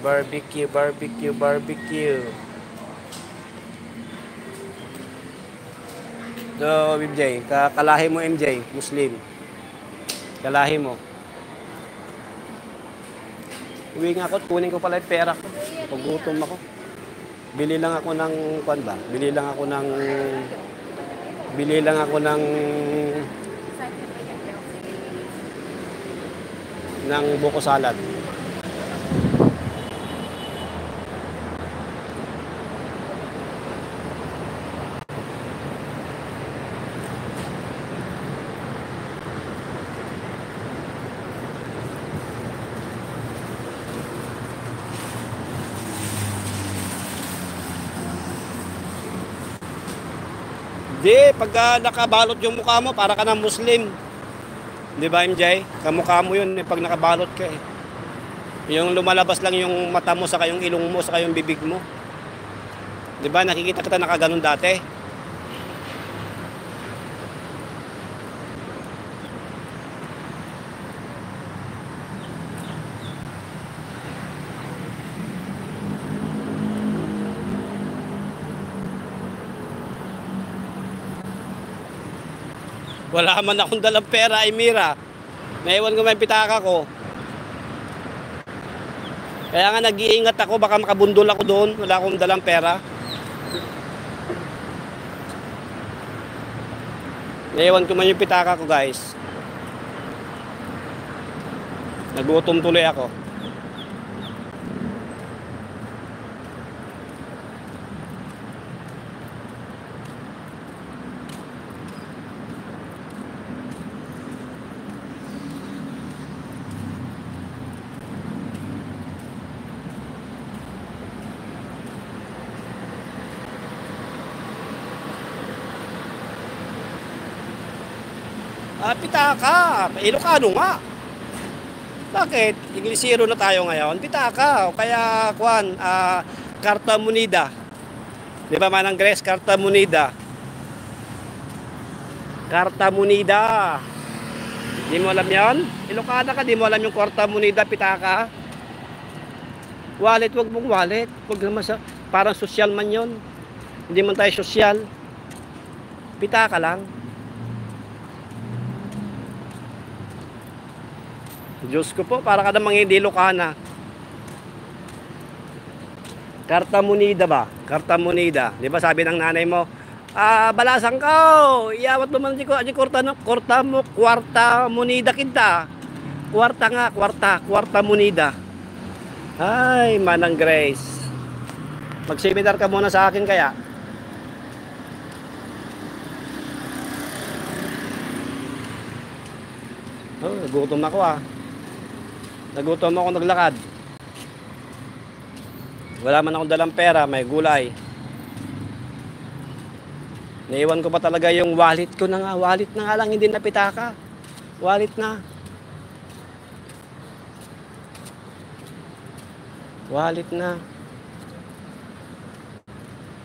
Barbecue, barbecue, barbecue. So, MJ, kakalahi mo MJ, Muslim. Kalahi mo. Uwi nga ako, kunin ko pala yung pera ko. Pagutom ako. Bili lang ako ng, kuan ba? Bili lang ako ng buko salad. Di, pagka nakabalot yung mukha mo, para ka ng Muslim. Di ba, MJ? Kamukha mo yun pag nakabalot ka eh. Yung lumalabas lang yung mata mo, saka yung ilong mo, saka yung bibig mo. Di ba, nakikita kita nakaganon dati. Wala man akong dalang pera, Mira. Naiwan ko may pitaka ko. Kaya nga nag-iingat ako, baka makabundol ako doon. Wala akong dalang pera. Naiwan ko man yung pitaka ko, guys. Nagutom tuloy ako. Pitaka. Ilocano nga. Bakit? Inglisiro na tayo ngayon. Pitaka. O kaya, Carta Moneda. Di ba Manang Grace? Carta Moneda. Carta Moneda. Di mo alam yan? Ilocano ka, di mo alam yung Carta Moneda, pitaka? Wallet, wag mong wallet. Wag naman parang social man yon. Hindi man tayo social. Pitaka lang. Diyos ko po, para ka namang hindi Ilocana. Carta Moneda ba? Carta Moneda. Di ba sabi ng nanay mo, balasang ka, iyawat mo man di kwarta moneda kita. Kwarta nga, kwarta moneda. Ay, Manang Grace. Mag-seminar ka muna sa akin kaya. Oh, nagutom ako Nagutom ako naglakad. Wala man akong dalang pera, may gulay. Naiwan ko pa talaga yung wallet ko na nga. Wallet na nga lang, hindi na pitaka. Wallet na. Wallet na.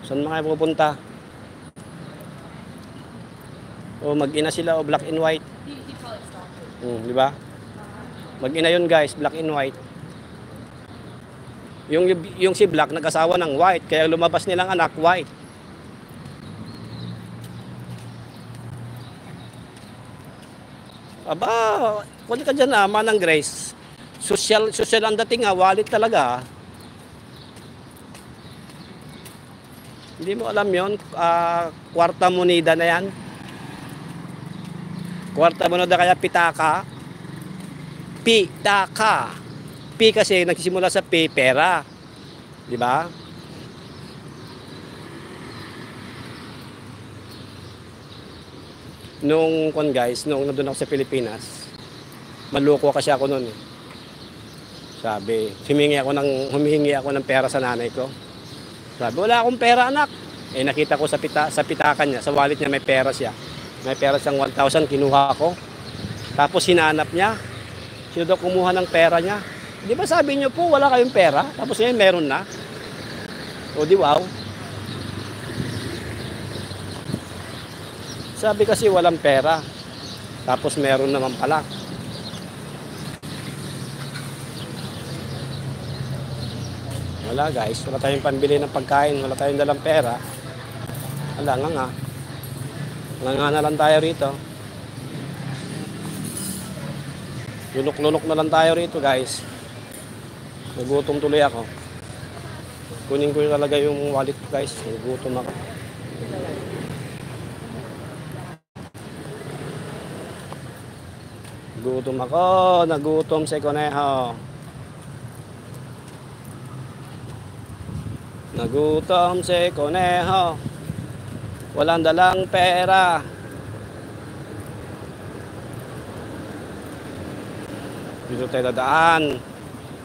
Saan mga pupunta? O mag-ina sila o black and white. Di ba? Mag-ina yun guys, black and white. Yung si Black nag-asawa ng white, kaya lumabas nilang anak white. Aba, kunin ka dyan Manang Grace. Social ang dating wallet talaga. Hindi mo alam yon, kwarta moneda na yan. Kwarta moneda kaya pitaka. Pitaka. P kasi nagsisimula sa P, pera. Di ba? Nung nandun ako sa Pilipinas, maloko kasi ako noon. Sabi, humihingi ako ng pera sa nanay ko. Sabi, wala akong pera anak. Nakita ko sa pitaka niya, sa wallet niya may pera siya. May pera siyang 1,000, kinuha ko. Tapos hinanap niya. Sino daw kumuha ng pera niya? Di ba sabi niyo po wala kayong pera? Tapos ngayon meron na. O di wow. Sabi kasi walang pera. Tapos meron naman pala. Wala guys, wala tayong pambili ng pagkain, wala tayong dalang pera. Wala nga. Nga na lang tayo rito. Lulok-lulok na lang tayo rito guys. Nagutom tuloy ako. Kunin ko talaga yung wallet ko guys. Nagutom ako. Nagutom si Conejo. Nagutom si Conejo. Walang dalang pera. Dito tayo dadaan.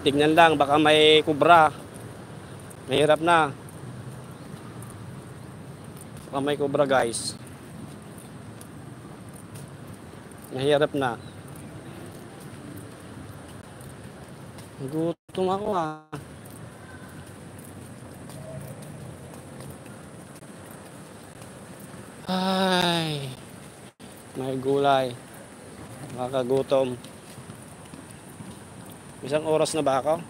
Tignan lang, baka may kubra. Mahirap na. Baka may kubra guys. Mahirap na. Nagutom ako ah. Ay, may gulay. Nakakagutom. Isang oras na ba ako?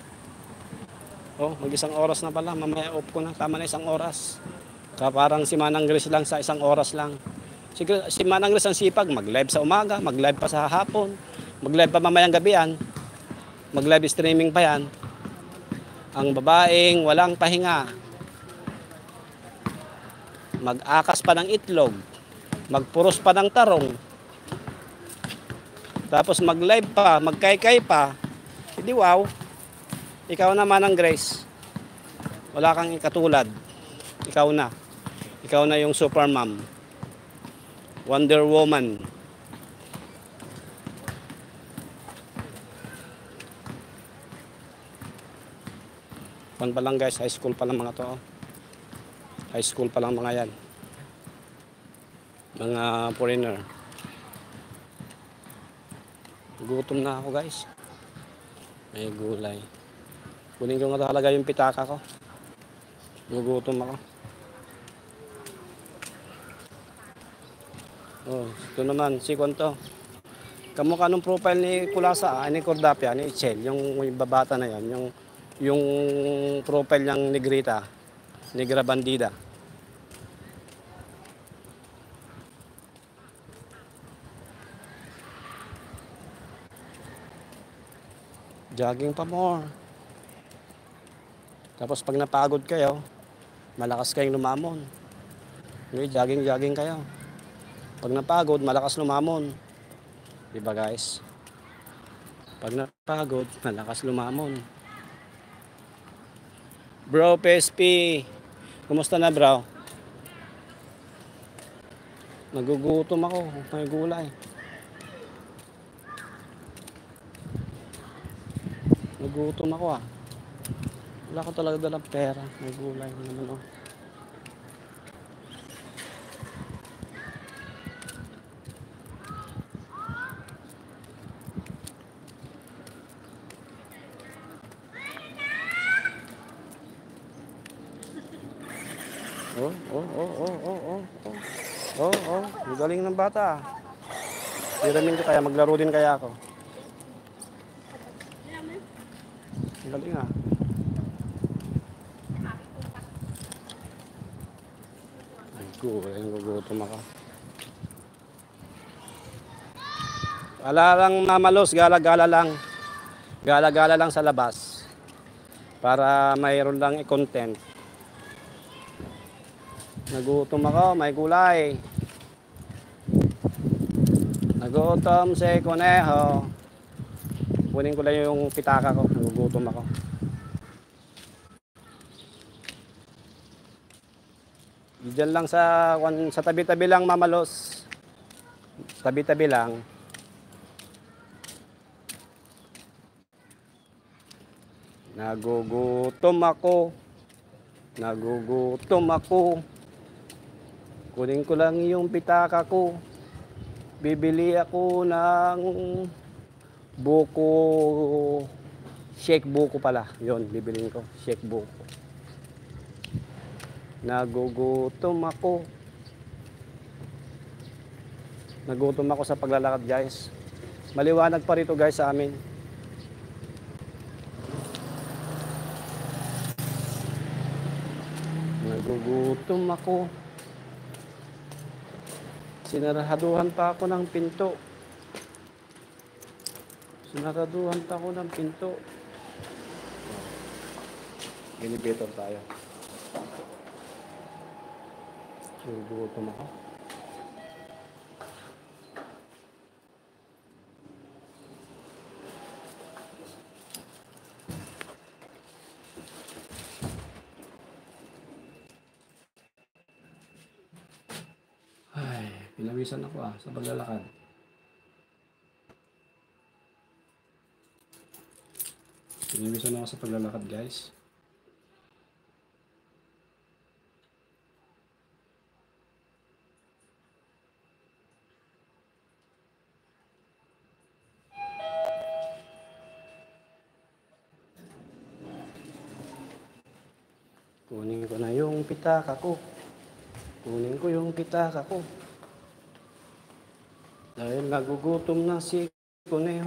Oh, mag-isang oras na pala. Mamaya off ko na. Tama na 1 oras. Parang si Manang Grace lang sa 1 oras lang. Si Manang Grace ang sipag. Mag-live sa umaga, mag-live pa sa hapon, mag-live pa mamayang gabi yan. Mag-live streaming pa yan. Ang babaeng walang pahinga. Mag-akas pa ng itlog. Magpuros pa ng tarong. Tapos mag-live pa, magkaykay pa. Hindi wow. Ikaw naman ang Grace. Wala kang katulad. Ikaw na. Ikaw na yung super mom. Wonder Woman. Pa lang guys, high school pa lang mga to. High school pa lang mga yan. Mga foreigner. Gutom na ako guys. May gulay. Kunin ko nga talaga yung pitaka ko. Gugutom ako. Oh, ito naman, si Kwanto. Kamukha nung profile ni Kulasa, ni Cordapia, ni Ichel, yung babata na yan, yung profile niyang Negrita, Negra Bandida. Jogging pa more. Tapos pag napagod kayo, malakas kayong lumamon. Okay, jogging kayo. Pag napagod, malakas lumamon. Diba guys? Pag napagod, malakas lumamon. Bro, PSP. Kumusta na bro? Nagugutom ako. May gulay. Nagutom ako ah. Wala ko talaga dalang pera. May gulay naman oh. Ang galing ng bata. Hiramin ko kaya, maglaro din kaya ako. Ang galing ah. Ay, gugutom ako. Lang mamalos, gala-gala lang. Gala-gala lang sa labas. Para mayroon lang i-content. Nagutom ako, may gulay. Nagutom si Conejo. Kunin ko lang yung pitaka ko. Nagugutom ako. Diyan lang sa tabi-tabi lang mamalos. Tabi-tabi lang. Nagugutom ako. Nagugutom ako. Kunin ko lang yung pitaka ko. Bibili ako ng buko, shake buko pala. Yun, bibiliin ko, shake buko. Nagugutom ako. Nagutom ako sa paglalakad, guys. Maliwanag pa rito, guys, sa amin. Nagugutom ako. Sinaraduhan pa ako ng pinto. Sinaraduhan pa ako ng pinto. Elevator tayo. Nagugutom ako. Ay, pinawisan ako sa paglalakad. Pinawisan ako sa paglalakad, guys. Kunin ko na yung pitaka ko. Kunin ko yung pitaka ko. Dahil nagugutom na si Kuneho.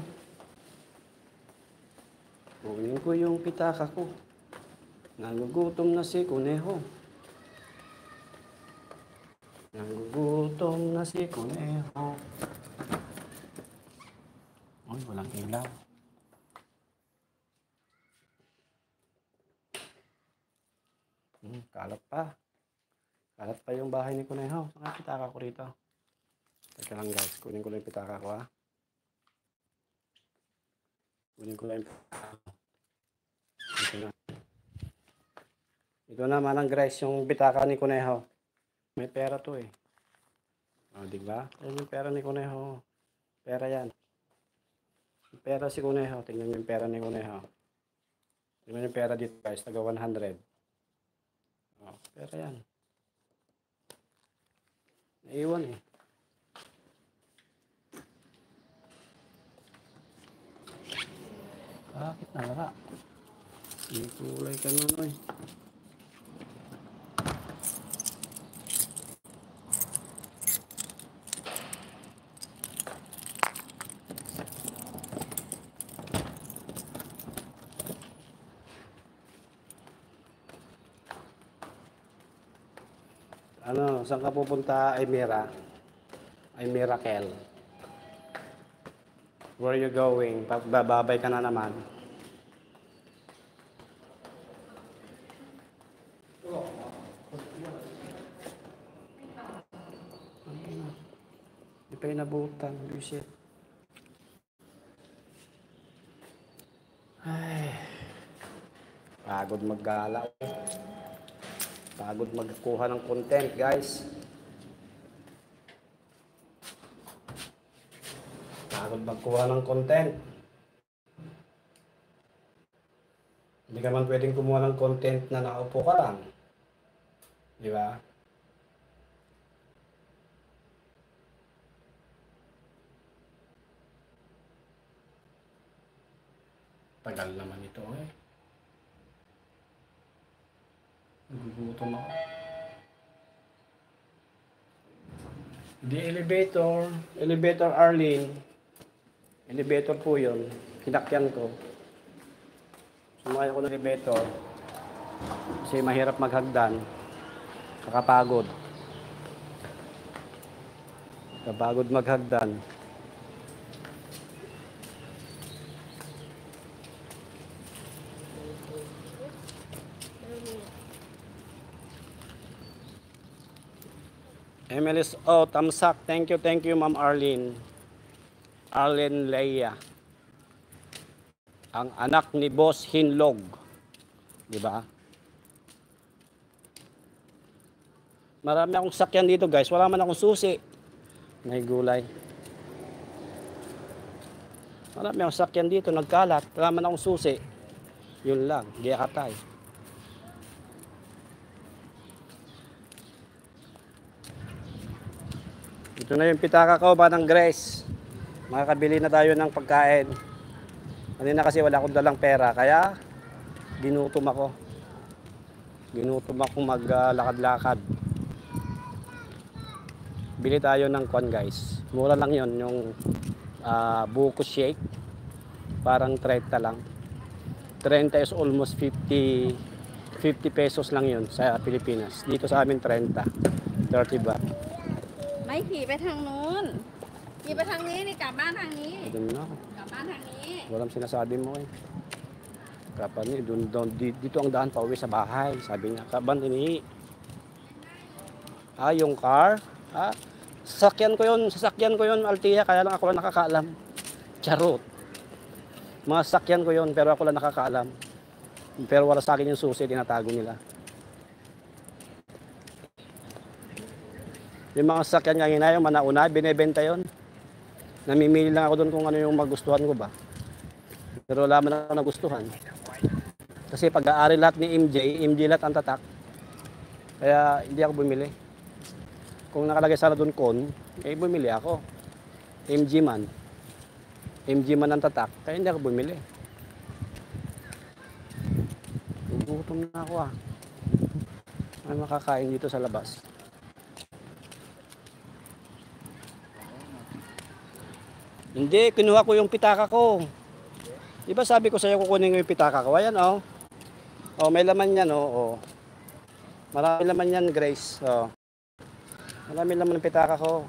Kunin ko yung pitaka ko. Nagugutom na si Kuneho. Nagugutom na si Kuneho. Ay, walang ilaw. Kalat pa. Kalat pa yung bahay ni Kuneho. Saan ang pitaka ko rito? Teka lang, guys. Kunin ko lang yung pitaka ko, ha. Kunin ko lang yung pitaka ko. Ito na. Ito naman ang, guys, yung pitaka ni Kuneho. May pera to, eh. O, diba? Yan yung pera ni Kuneho. Pera yan. Yung pera si Kuneho. Tingnan yung pera ni Kuneho. Tingnan yung pera dito, guys. Taga 100. O, pera yan. Naiwan, eh. Bakit nawala? May kulay ka nun, eh. Ano, saan ka pupunta, Aymera? Aymerakel. Where are you going? Bababay ka na naman. Hindi pa inabutan. Bullshit. Ay. Pagod maggala. Pagod magkuha ng content, guys. Pagod magkuha ng content. Hindi ka man pwedeng kumuha ng content na nakaupo ka lang. Di ba? Tagal naman ito, eh. Nagugutom ako. Di elevator. Elevator, Arlene. Elevator po yun. Kinakyan ko. Sumakay ako ng elevator. Kasi mahirap maghagdan. Nakapagod. Nakapagod maghagdan. MLSO, tamsak. Thank you, Ma'am Arlene. Arlene Leia. Ang anak ni Boss Hinlog. Di ba? Marami akong sakyan dito, guys. Wala man akong susi. May gulay. Marami akong sakyan dito, nagkalat. Wala man akong susi. Yun lang, giyakatay. Ito na yung pitaka ko, Manang Grace. Makakabili na tayo ng pagkain. Kanina kasi wala akong dalang pera, kaya ginutom ako. Ginutom ako maglakad-lakad. Bili tayo ng kwan guys. Mura lang yon yung buko shake. Parang 30 lang. 30 is almost 50 pesos lang yon sa Pilipinas. Dito sa amin 30. 30 baht. ไม่ขี่ไปทางนู้นขี่ไปทางนี้นี่กลับบ้านทางนี้ I don't know. กลับบ้านทางนี้ Walang sinasabi mo eh. Kapan ni dito ang daan pa uwi sa bahay. Sabi niya, kaban ini. Yung car. Sasakyan ko yun, Altia, kaya lang ako lang nakakaalam. Charot. Mga sasakyan ko yun, pero ako lang nakakaalam. Pero wala sa akin yung susi, tinatago nila. Yung mga sasakyan nga yung manauna, binebenta yon. Namimili lang ako doon kung ano yung magustuhan ko ba. Pero wala man ako nagustuhan. Kasi pag-aari lahat ni MJ lahat ang tatak. Kaya hindi ako bumili. Kung nakalagay sana doon kon, bumili ako. MG man ang tatak, kaya hindi ako bumili. Gutom na ako Ano makakain dito sa labas? Hindi, kinuha ko yung pitaka ko. Diba sabi ko sa'yo kukunin ko yung pitaka ko? Ayan may laman yan Marami laman yan, Grace. Marami laman ng pitaka ko.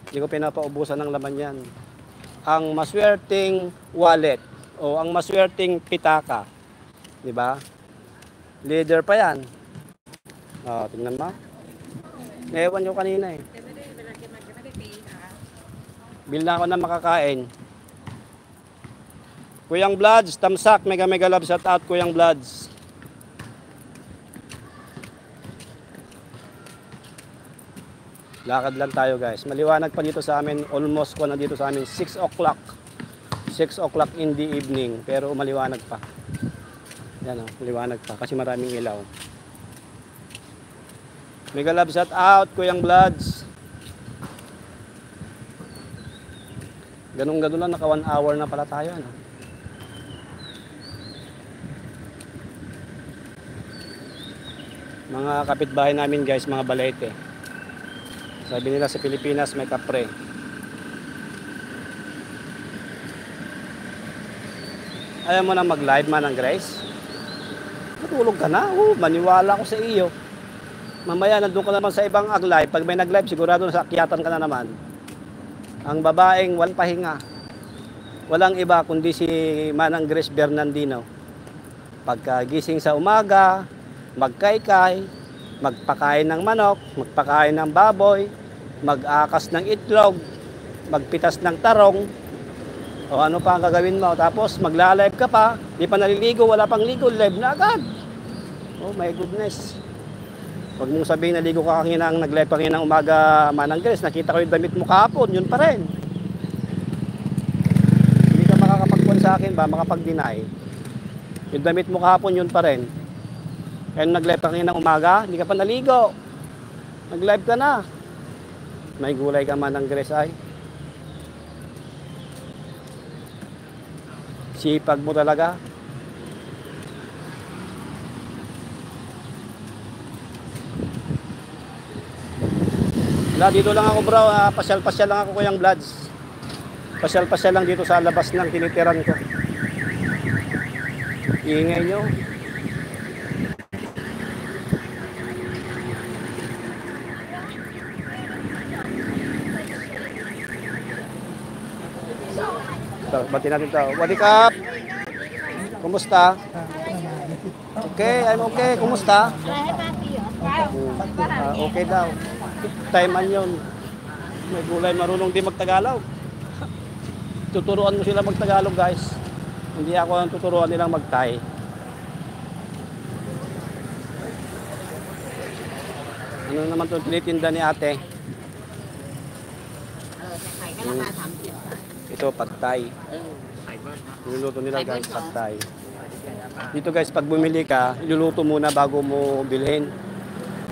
Hindi ko pinapaubusan ng laman yan. Ang maswerteng wallet ang maswerteng pitaka. Diba? Leader pa yan. Tingnan mo. Ewan nyo kanina eh. Bil na ako na makakain. Kuyang Bloods, Tamsak, mega love shout out Kuyang Bloods. Lakad lang tayo guys. Maliwanag pa dito sa amin, almost ko na dito sa amin 6 o'clock. 6 o'clock in the evening, pero maliwanag pa. Yan maliwanag pa kasi maraming ilaw. Mega love shout out Kuyang Bloods. Ganun lang, naka 1 hour na pala tayo. Mga kapitbahay namin guys, mga balete. Sabi nila sa Pilipinas may kapre. Ayaw mo na mag-live Manang Grace? Matulog ka na? Maniwala ko sa iyo. Mamaya nandun ka naman sa ibang live. Pag may nag-live, sigurado nasakyatan ka na naman. Ang babaeng walang pahinga. Walang iba kundi si Manang Grace Bernardino. Pagkagising sa umaga, magkaykay, magpakain ng manok, magpakain ng baboy, mag-akas ng itlog, magpitas ng tarong, o ano pa ang gagawin mo. Tapos magla-live ka pa, di pa naliligo, wala pang ligo, live na agad. Oh my goodness. Huwag mong sabihin naligo ka kanina ang nag-live kanina ng umaga Manang Grace, nakita ko yung damit mo kahapon, yun pa rin. Hindi ka makakapagpuan sa akin ba, makapag-deny. Yung damit mo kahapon, yun pa rin. Kaya nag-live ka kanina ng umaga, hindi ka pa naligo. Nag-live ka na. May gulay ka Manang Grace ay. Sipag mo talaga. Wala, dito lang ako bro, pasyal-pasyal lang ako Kuyang Bloods. Pasyal-pasyal lang dito sa labas ng tinitiran ko. Iingay nyo. Ito, bati natin ito. What's up? Kumusta? Okay, I'm okay. Kumusta? Okay daw. Time man yun. May gulay marunong di magtagalog. Tuturuan mo sila magtagalog guys. Hindi ako ang tuturuan nilang magtay. Ano naman itong tinitinda ni ate? Ito, pagtay. Niluluto nila guys, pagtay. Dito guys, pag bumili ka, iluluto muna bago mo bilhin.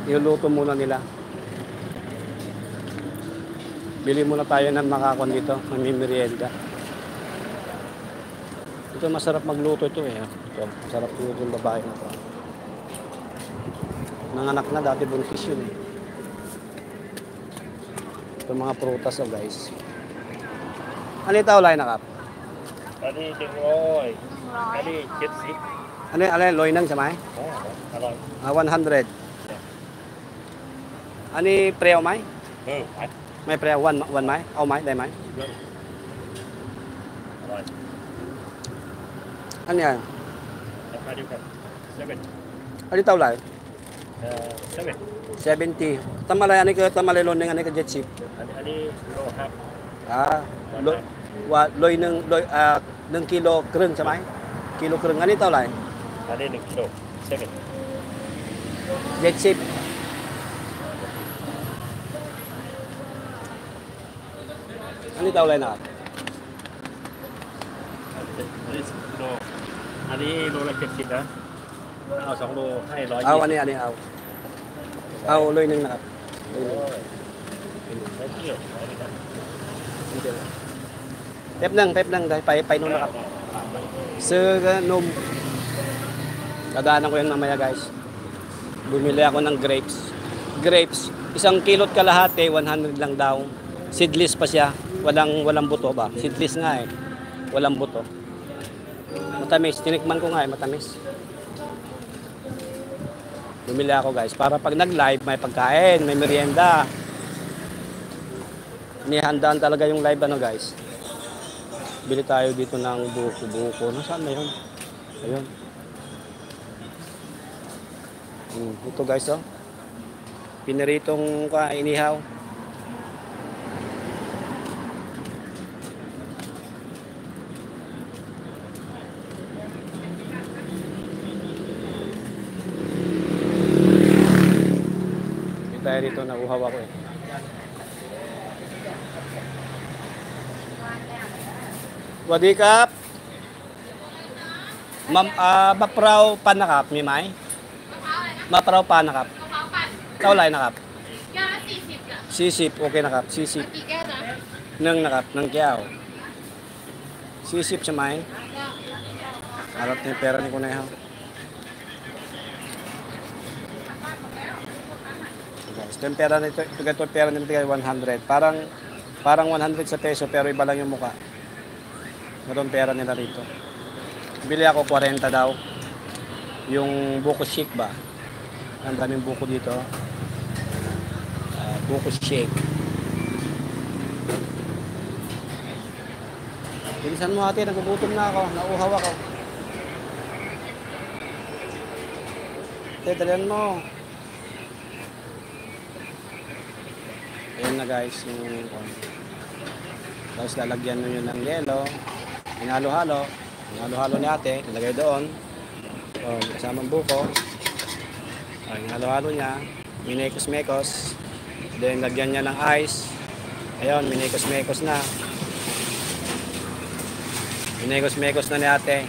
Iluluto muna nila. Bili muna tayo ng makakon dito, may merienda. Ito masarap magluto ito eh. Ito, masarap luto yung babae na to. Nanganak na, dati buntis yun eh. Ito mga prutas oh guys. Ano yung taulay na kap? อันนี้100อันนี้70 Ano yung loy nang samay? อ๋ออร่อย 100. Ano yung preo may? ไป May preo, one may? Oh may, day may? อร่อย Ano yan? ราคาเดียวกัน7 Ano yung taulay? 7 70. Tamalay, ano yung tamalay loy nang ano yung jet ship? อันนี้โลครับ Ah, loy ng kilo kreng samay? Kilo kreng. Ano yung taulay? อันนี้1กิโล7 Jet ship. Ano yung taulay na kap? อันนี้10กิโลอันนี้โลละ70นะเอา2โลให้120 Aw, ano yan? Aw, loy nang nakap. โอ้ยไม่เที่ยวไม่ได้ Pep nang dahil pay nun nakap. Sa num. Dadaanan ko yan mamaya guys. Bumili ako ng grapes. Grapes, 1 kilot kalahati, 100 lang daw. Seedless pa siya. Walang buto ba? Seedless nga eh. Walang buto. Matamis. Tinikman ko nga eh, matamis. Bumili ako guys. Para pag nag-live, may pagkain, may merienda. Inihandaan talaga yung live ano guys. Bili tayo dito ng buko. Nasaan na yun? Ayun. Ito guys oh. Piniritong inihaw. Bili tayo dito, nauhaw ako eh. Wadikap. Mapraw panakap, mi may? Mapraw panakap. กระเพราปั่น Taulay nakap. แก้วละ40จ้ะ Sisip, okay nakap. Sisip. กี่แก้วนะ Nang nakap, nang kiyaw. Sisip siya may. Harap na yung pera ni Kunehaw. Guys, ito yung pera nito. Ito yung pera nito 100. Parang 100 sa peso pero iba lang yung mukha. Ito yung pera nila rito. Bili ako 40 daw. Yung buko shake ba? Ang daming buko dito. Buko shake. Bilisan mo ate, nagugutom na ako. Nauuhaw ako. Ate, dalihan mo. Ayan na guys. Tapos lalagyan nyo yun ng yelo. Hinalo-halo. Hinalo-halo ni ate. Nilagay doon. O, kasamang buko. O, hinalo-halo niya. Minekos-mekos. Then, lagyan niya ng ice. Ayun, minekos-mekos na. Minekos-mekos na ni ate.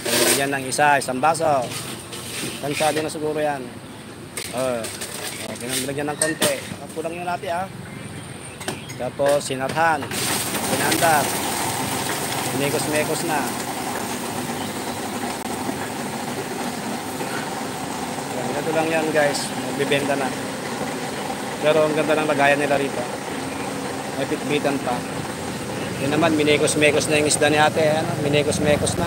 Then, lagyan ng isang baso. Kansado na siguro yan. O, lagyan ng konti. Kulang yun natin ah. Tapos, sinarhan. Sinandar. Minekos-mekos na. Ito lang yan guys, magbibenta na. Pero ang ganda ng lagayan nila rito. May pitbitan pa. Yun naman, minekos-mekos na yung isda ni ate. Ano? Minekos-mekos na.